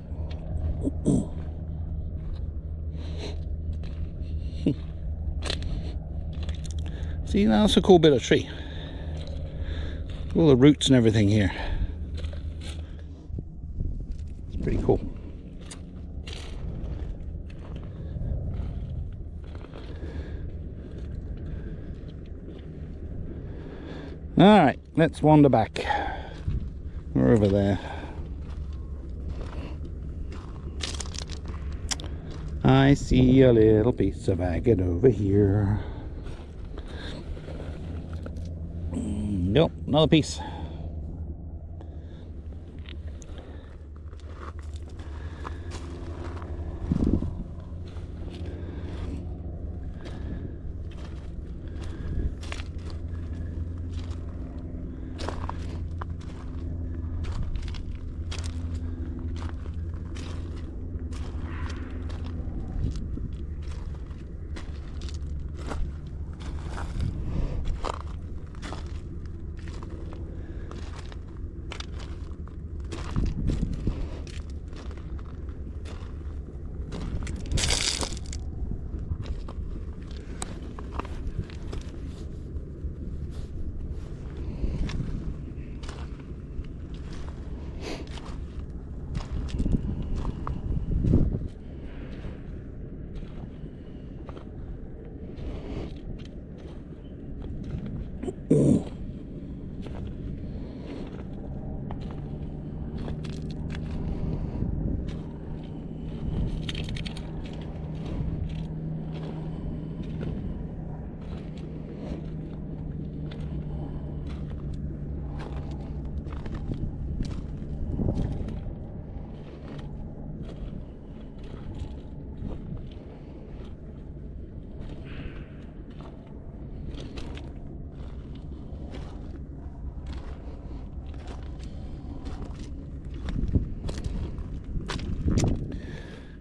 See, now that's a cool bit of tree. All the roots and everything here. It's pretty cool. Alright, let's wander back. We're over there. I see a little piece of agate over here. Nope, another piece.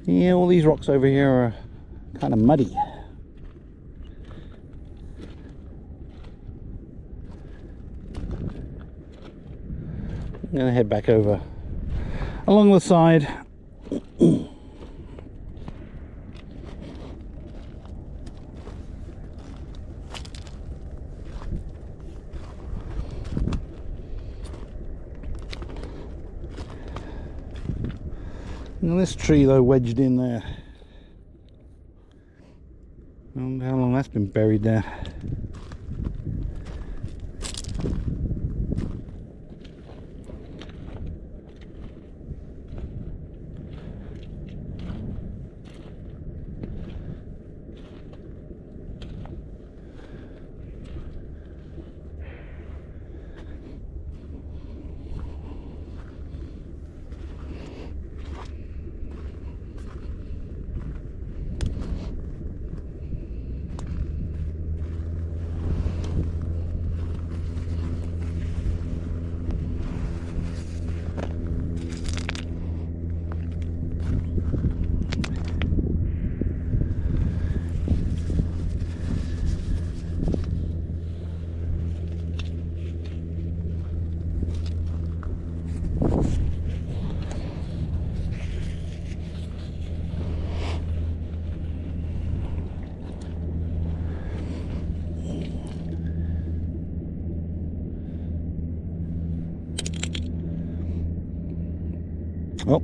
Yeah, all these rocks over here are kind of muddy. I'm going to head back over along the side. And this tree though wedged in there. I wonder how long that's been buried there. Oh.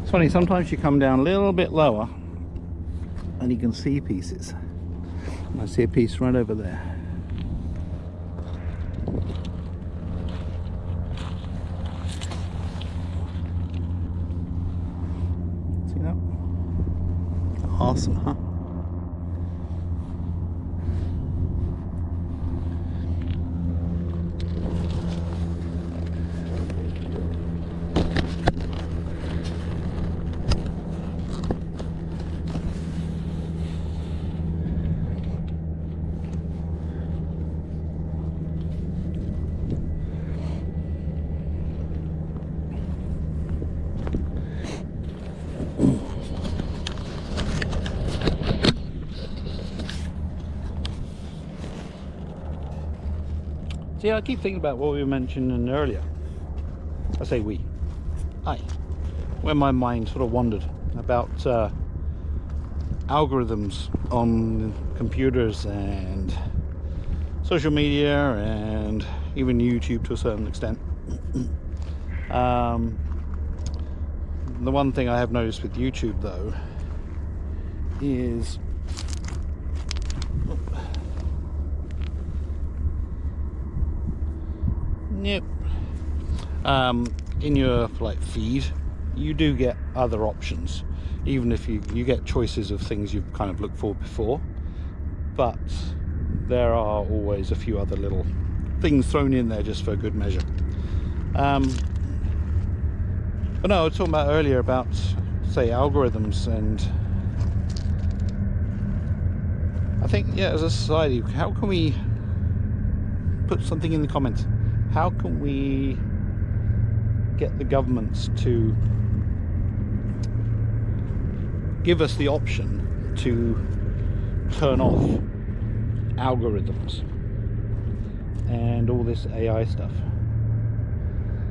It's funny, sometimes you come down a little bit lower and you can see pieces. And I see a piece right over there. See that? Awesome, huh? See, I keep thinking about what we were mentioning earlier. I say we. When my mind sort of wandered about algorithms on computers and social media and even YouTube to a certain extent. The one thing I have noticed with YouTube though is in your like feed you do get other options, even if you get choices of things you've kind of looked for before, but there are always a few other little things thrown in there just for good measure. But no, I was talking about earlier about, say, algorithms, and I think, yeah, as a society, how can we put something in the comments? How can we get the governments to give us the option to turn off algorithms and all this AI stuff?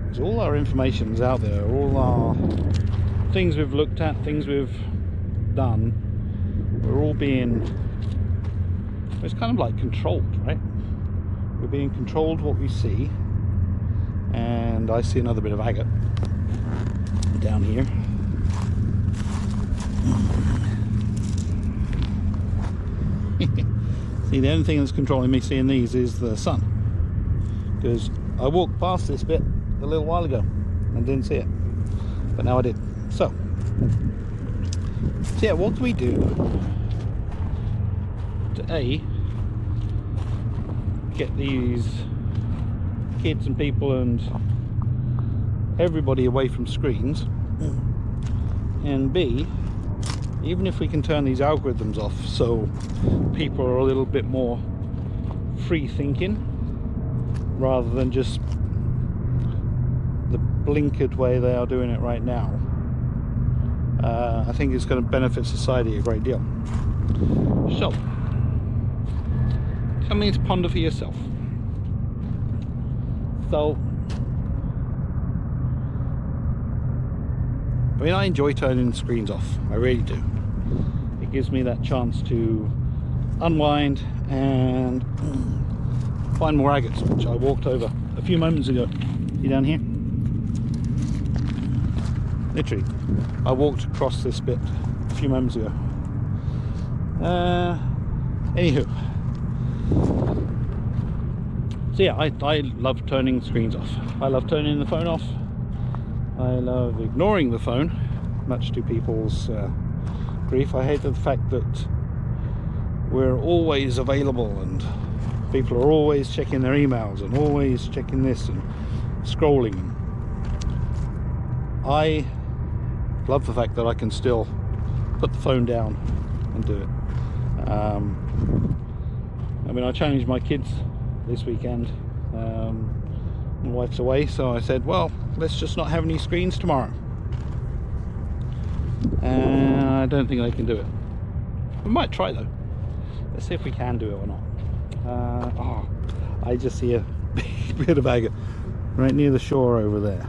Because all our information's out there, all our things we've looked at, things we've done, we're all being, it's kind of like controlled, right? We're being controlled what we see. And I see another bit of agate down here. See, the only thing that's controlling me seeing these is the sun, because I walked past this bit a little while ago and didn't see it, but now I did. So yeah, what can we do to get these kids and people and everybody away from screens, and B, even if we can turn these algorithms off so people are a little bit more free thinking rather than just the blinkered way they are doing it right now, I think it's going to benefit society a great deal. So, something to ponder for yourself. So, I mean, I enjoy turning screens off, I really do. It gives me that chance to unwind and find more agates, which I walked over a few moments ago. See down here? Literally, I walked across this bit a few moments ago. Anywho. So yeah, I love turning screens off. I love turning the phone off. I love ignoring the phone, much to people's grief. I hate the fact that we're always available and people are always checking their emails and always checking this and scrolling. I love the fact that I can still put the phone down and do it. I mean, I challenged my kids this weekend. My wife's away, so I said, well, let's just not have any screens tomorrow. And I don't think they can do it. We might try though. Let's see if we can do it or not. Oh, I just see a big bit of agate right near the shore over there.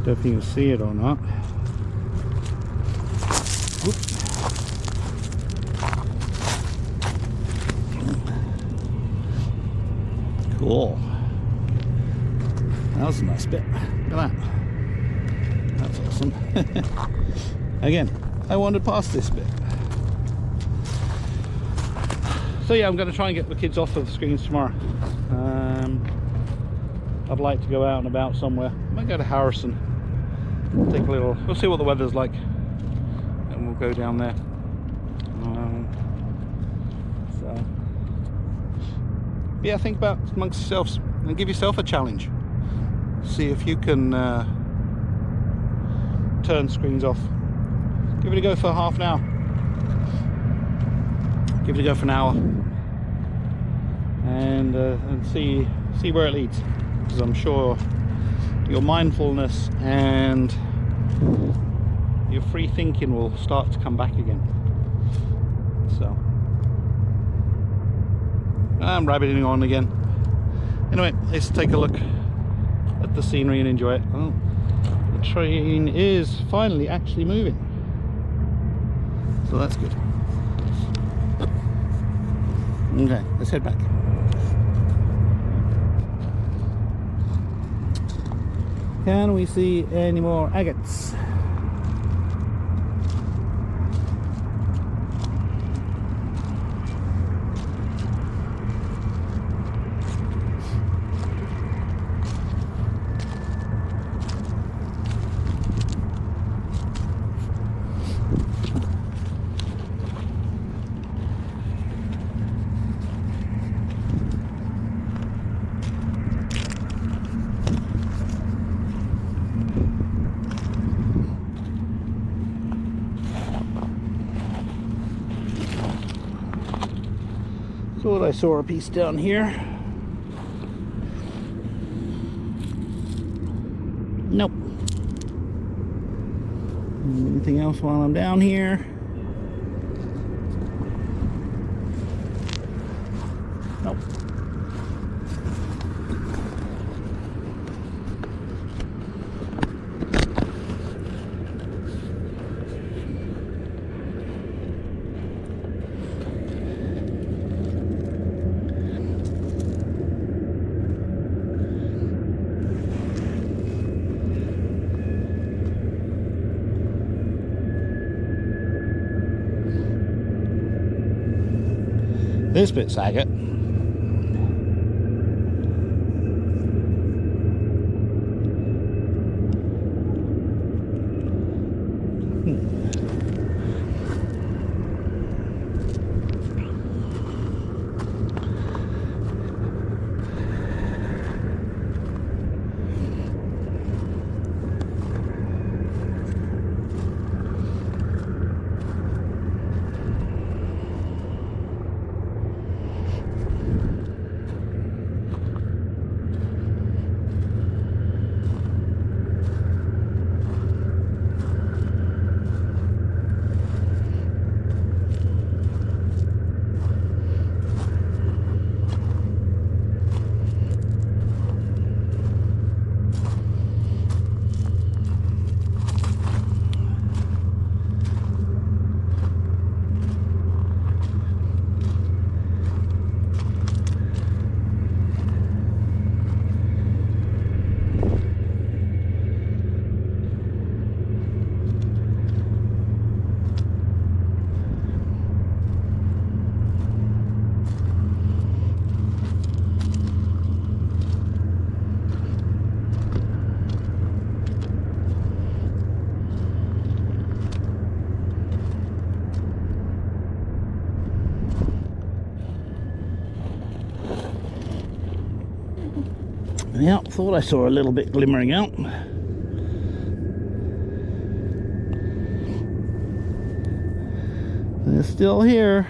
Don't think you'll see it or not. Whoops. Cool. That was a nice bit. Look at that. That's awesome. Again, I wandered past this bit. So yeah, I'm going to try and get the kids off of the screens tomorrow. I'd like to go out and about somewhere. I might go to Harrison. Take a little. We'll see what the weather's like, and we'll go down there. Yeah, think about amongst yourselves and give yourself a challenge. See if you can turn screens off. Give it a go for half an hour. Give it a go for an hour, and see where it leads. Because I'm sure your mindfulness and your free thinking will start to come back again. So I'm rabbiting on again. Anyway, let's take a look at the scenery and enjoy it. Oh, the train is finally actually moving, so that's good. Okay, let's head back. Can we see any more agates? Thought I saw a piece down here. Nope. Anything else while I'm down here? Nope. This bit's agate. Yeah, thought I saw a little bit glimmering out. They're still here.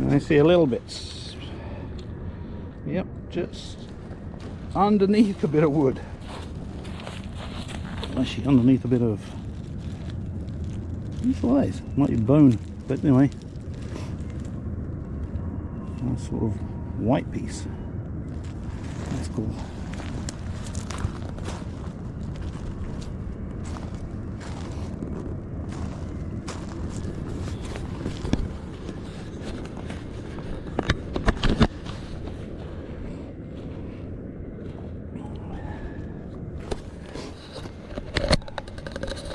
I see a little bit. Yep, just underneath a bit of wood. Actually, underneath a bit of. What's this? Might be bone, but anyway, a sort of white piece. That's cool.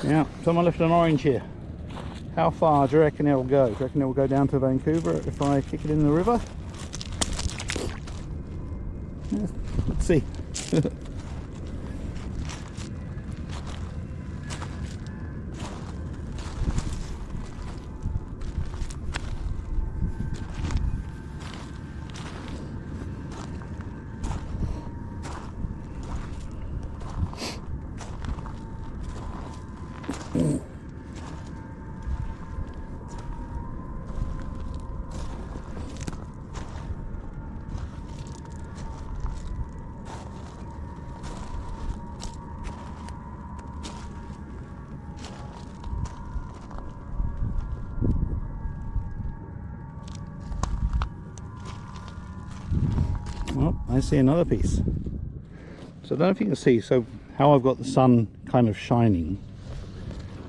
Yeah, someone left an orange here. How far do you reckon it'll go? Do you reckon it'll go down to Vancouver if I kick it in the river? Yeah, let's see. I see another piece. So I don't know if you can see, so how I've got the sun kind of shining.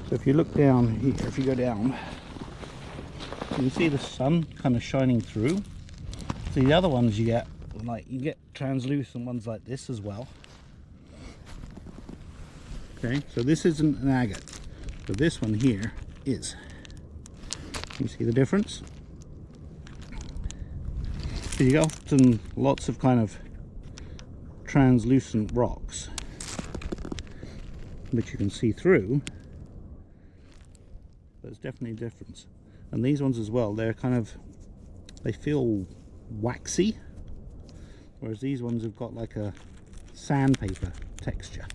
So if you look down here, if you go down, you can see the sun kind of shining through. So the other ones you get, like, you get translucent ones like this as well. Okay, so this isn't an agate, but this one here is. You see the difference? So you get often lots of kind of translucent rocks, which you can see through. There's definitely a difference. And these ones as well, they're kind of, they feel waxy, whereas these ones have got like a sandpaper texture.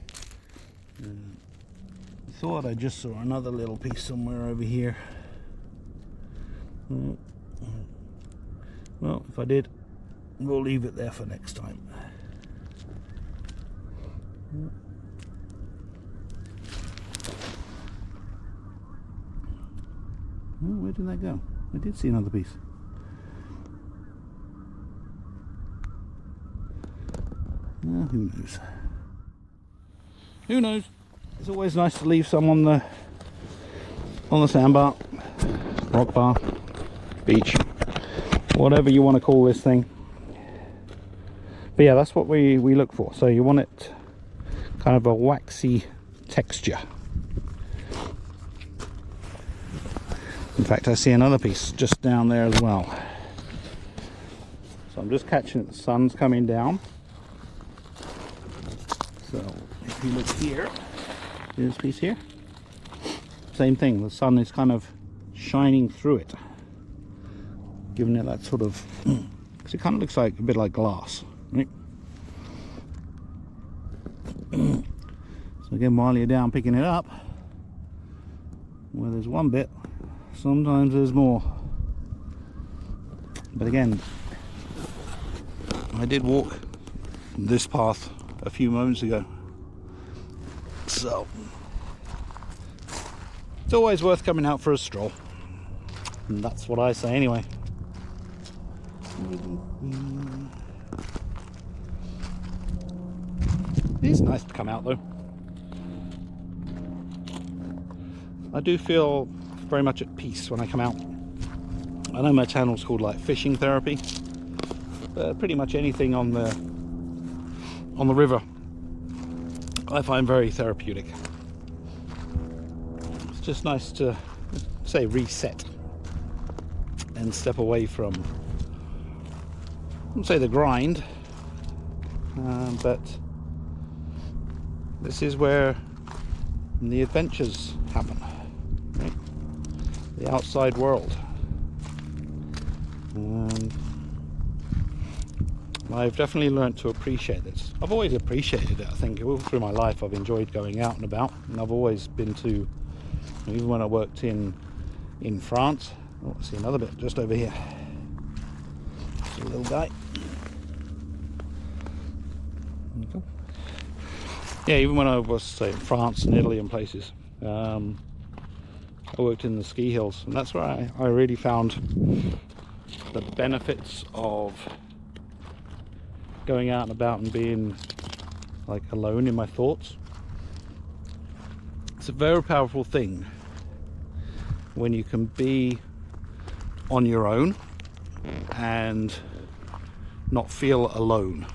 I thought I just saw another little piece somewhere over here. Well, if I did, we'll leave it there for next time. Oh, where did that go? I did see another piece. Well, who knows? Who knows? It's always nice to leave some on the sandbar, rock bar, beach, whatever you want to call this thing. But yeah, that's what we look for. So you want it kind of a waxy texture. In fact, I see another piece just down there as well. So I'm just catching it. The sun's coming down. So if you look here, this piece here, same thing. The sun is kind of shining through it, giving it that sort of, because it kind of looks like a bit like glass, right? So again, while you're down picking it up, where there's one bit, sometimes there's more. But again, I did walk this path a few moments ago, so it's always worth coming out for a stroll, and that's what I say anyway. It is nice to come out though. I do feel very much at peace when I come out. I know my channel's called like fishing therapy, but pretty much anything on the river I find very therapeutic. It's just nice to, say, reset and step away from, I wouldn't say the grind, but this is where the adventures happen, right? The outside world. And I've definitely learned to appreciate this. I've always appreciated it. I think all through my life I've enjoyed going out and about, and I've always been to, even when I worked in France. Oh, I see another bit just over here. It's a little guy. Yeah, even when I was, say, in France and Italy and places, I worked in the ski hills, and that's where I really found the benefits of going out and about and being like alone in my thoughts. It's a very powerful thing when you can be on your own and not feel alone.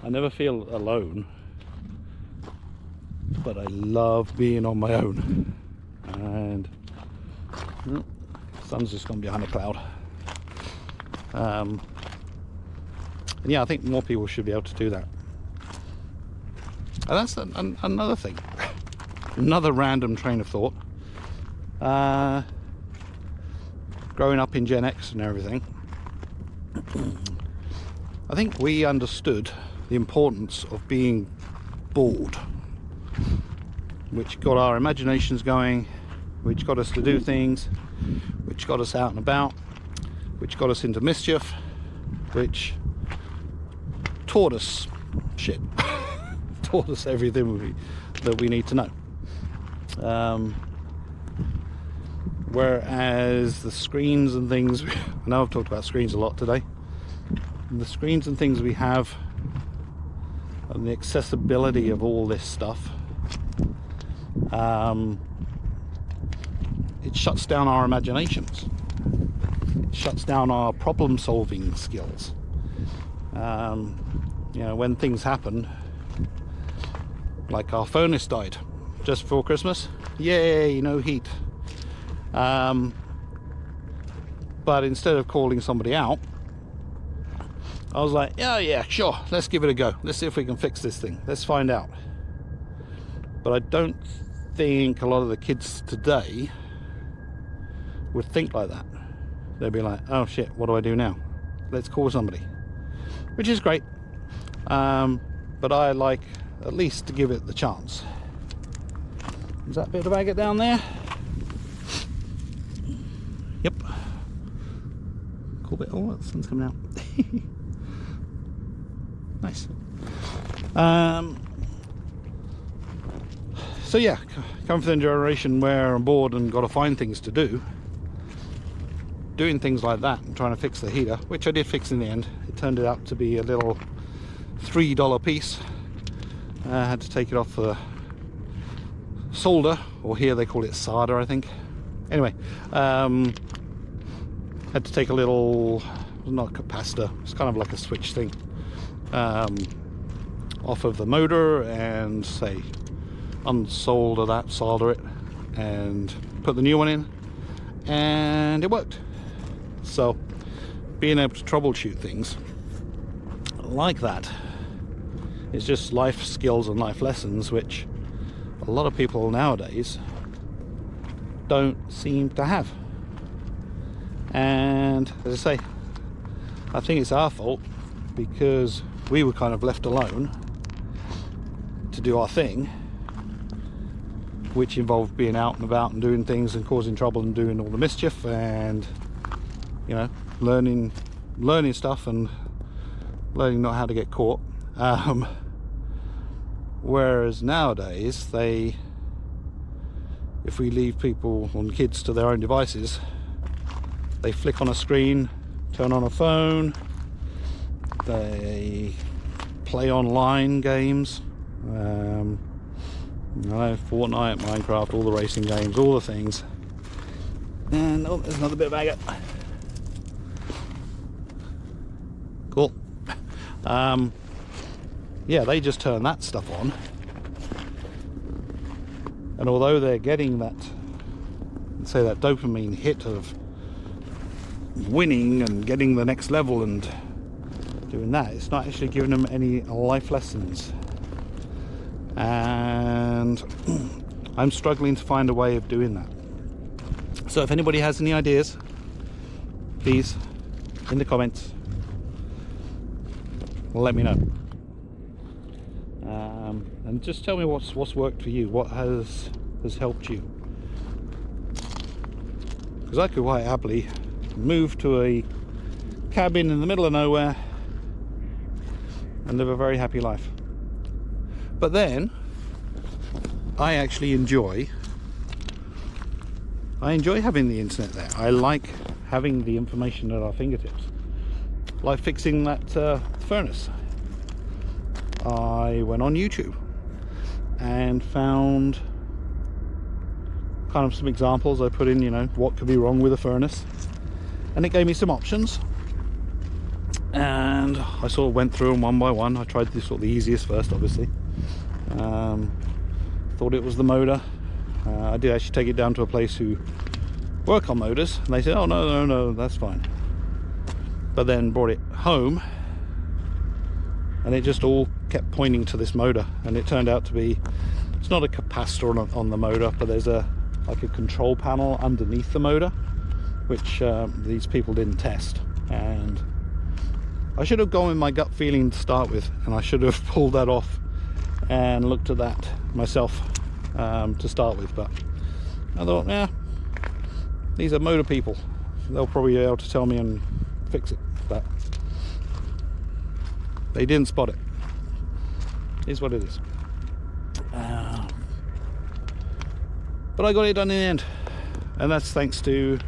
I never feel alone, but I love being on my own. And the sun's just gone behind a cloud. And yeah, I think more people should be able to do that. And that's another thing, another random train of thought. Growing up in GenX and everything, I think we understood the importance of being bored, which got our imaginations going, which got us to do things, which got us out and about, which got us into mischief, which taught us shit, taught us everything that we need to know. Whereas the screens and things, I know I've talked about screens a lot today, and the screens and things we have and the accessibility of all this stuff, it shuts down our imaginations. It shuts down our problem solving skills. You know, when things happen, like our furnace died just before Christmas, yay, no heat. But instead of calling somebody out, I was like, yeah, sure, let's give it a go. Let's see if we can fix this thing. Let's find out. But I don't think a lot of the kids today would think like that. They'd be like, oh shit, what do I do now? Let's call somebody. Which is great. But I like at least to give it the chance. Is that bit of agate down there? Yep. Cool bit. Oh, the sun's coming out. Nice. So yeah, come from the generation where I'm bored and got to find things to do. Doing things like that and trying to fix the heater, which I did fix in the end. It turned out to be a little $3 piece. I had to take it off for solder, or here they call it solder, I think. Anyway, had to take a little, not a capacitor, it's kind of like a switch thing, off of the motor and say unsolder that, solder it, and put the new one in, and it worked. So being able to troubleshoot things like that is just life skills and life lessons which a lot of people nowadays don't seem to have. And as I say, I think it's our fault because we were kind of left alone to do our thing, which involved being out and about and doing things and causing trouble and doing all the mischief and, you know, learning stuff and learning not how to get caught. Whereas nowadays, if we leave people and kids to their own devices, they flick on a screen, turn on a phone, they play online games, you know, Fortnite, Minecraft, all the racing games, all the things. And oh, there's another bit of agate. Cool. Yeah, they just turn that stuff on, and although they're getting that, say, that dopamine hit of winning and getting the next level and doing that, it's not actually giving them any life lessons. And I'm struggling to find a way of doing that. So if anybody has any ideas, please, in the comments, let me know. And just tell me what's worked for you, what has helped you. Because I could quite happily move to a cabin in the middle of nowhere and live a very happy life. But then I actually enjoy having the internet there. I like having the information at our fingertips, like fixing that furnace. I went on YouTube and found kind of some examples. I put in, you know, what could be wrong with a furnace, and it gave me some options, and I sort of went through them one by one. I tried the easiest first, obviously. Thought it was the motor. I did actually take it down to a place who work on motors, and they said, oh no, that's fine. But then brought it home, and it just all kept pointing to this motor, and it turned out to be, it's not a capacitor on the motor, but there's like a control panel underneath the motor, which these people didn't test. And I should have gone with my gut feeling to start with, and I should have pulled that off and looked at that myself to start with. But I thought, yeah, these are motor people, they'll probably be able to tell me and fix it. But they didn't spot it. Is what it is. But I got it done in the end, and that's thanks to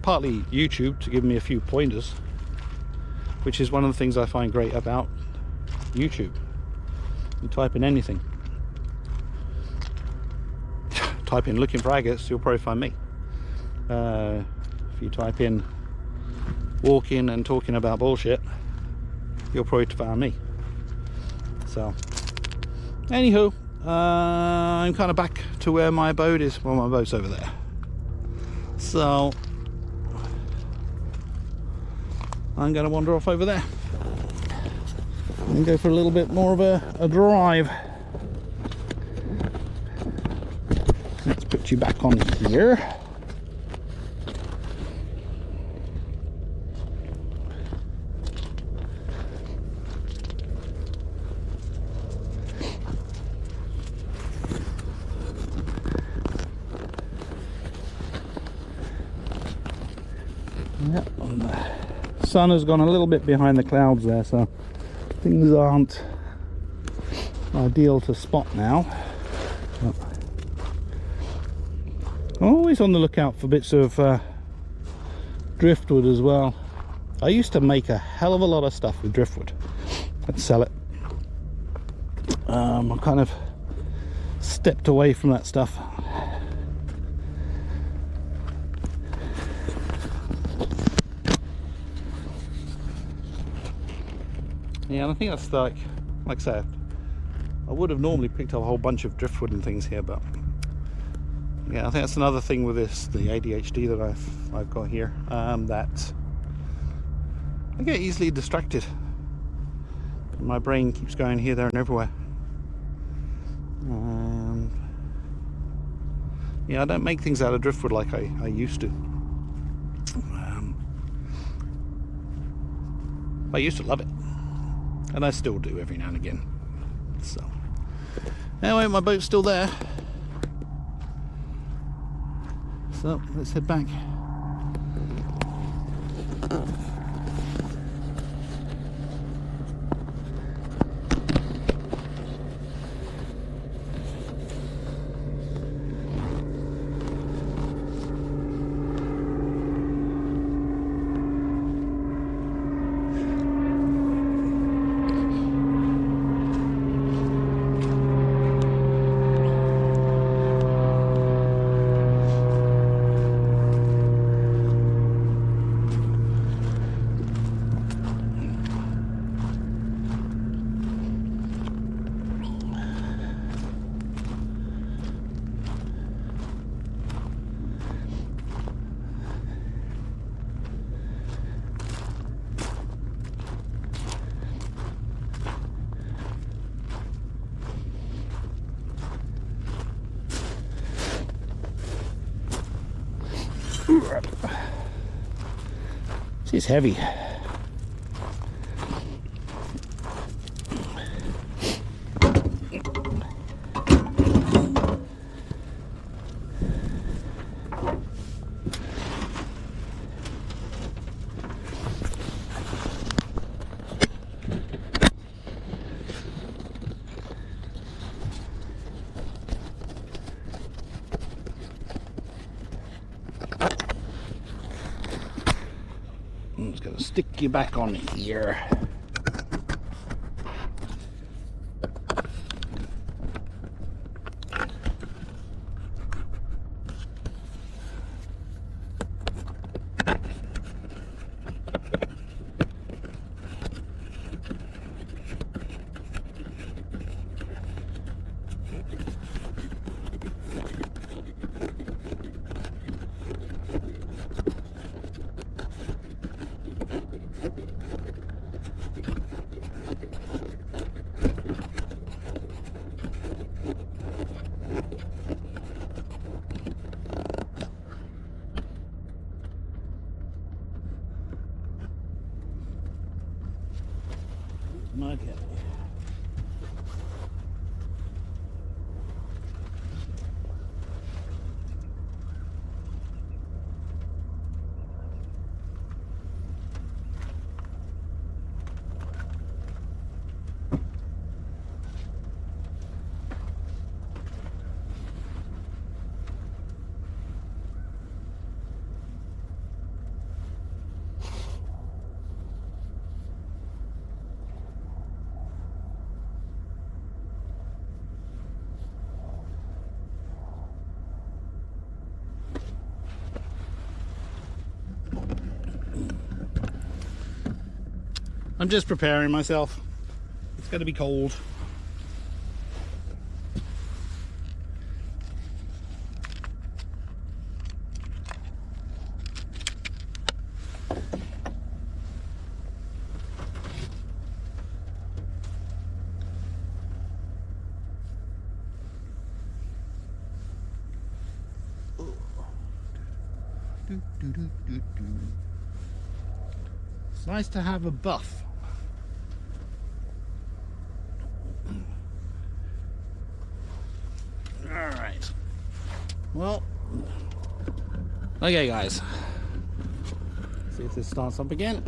partly YouTube to give me a few pointers, which is one of the things I find great about YouTube. You type in anything, type in looking for agates, you'll probably find me. If you type in walking and talking about bullshit, you'll probably find me. So anywho, I'm kind of back to where my boat is. Well, my boat's over there, so I'm going to wander off over there and go for a little bit more of a drive. Let's put you back on here. Yep, and the sun has gone a little bit behind the clouds there, so things aren't ideal to spot now. But I'm always on the lookout for bits of driftwood as well. I used to make a hell of a lot of stuff with driftwood and sell it. I kind of stepped away from that stuff. Yeah, and I think that's like I said, I would have normally picked up a whole bunch of driftwood and things here, but yeah, I think that's another thing with this, the ADHD that I've got here, that I get easily distracted. My brain keeps going here, there and everywhere. Yeah, I don't make things out of driftwood like I used to. I used to love it, and I still do every now and again. So anyway, my boat's still there, so let's head back. She's heavy. I'm just gonna stick you back on here. Okay. I'm just preparing myself. It's going to be cold. It's nice to have a buff. Alright. Well, okay guys. See if this starts up again.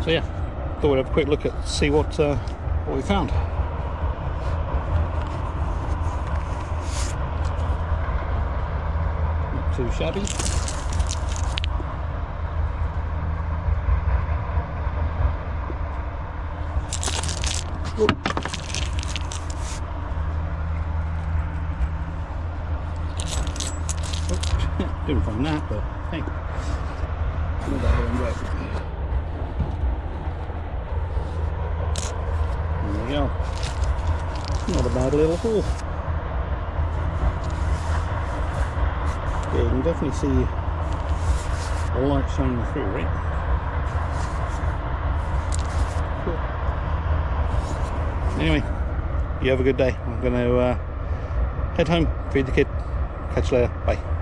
So yeah, thought we'd have a quick look at see what we found. Not too shabby. Oh. Oh, didn't find that, but hey, not that one great. There we go. Not a bad little haul. Yeah, you can definitely see the light shining through, right? Cool. Anyway, you have a good day. I'm going to head home, feed the kid. Catch you later. Bye.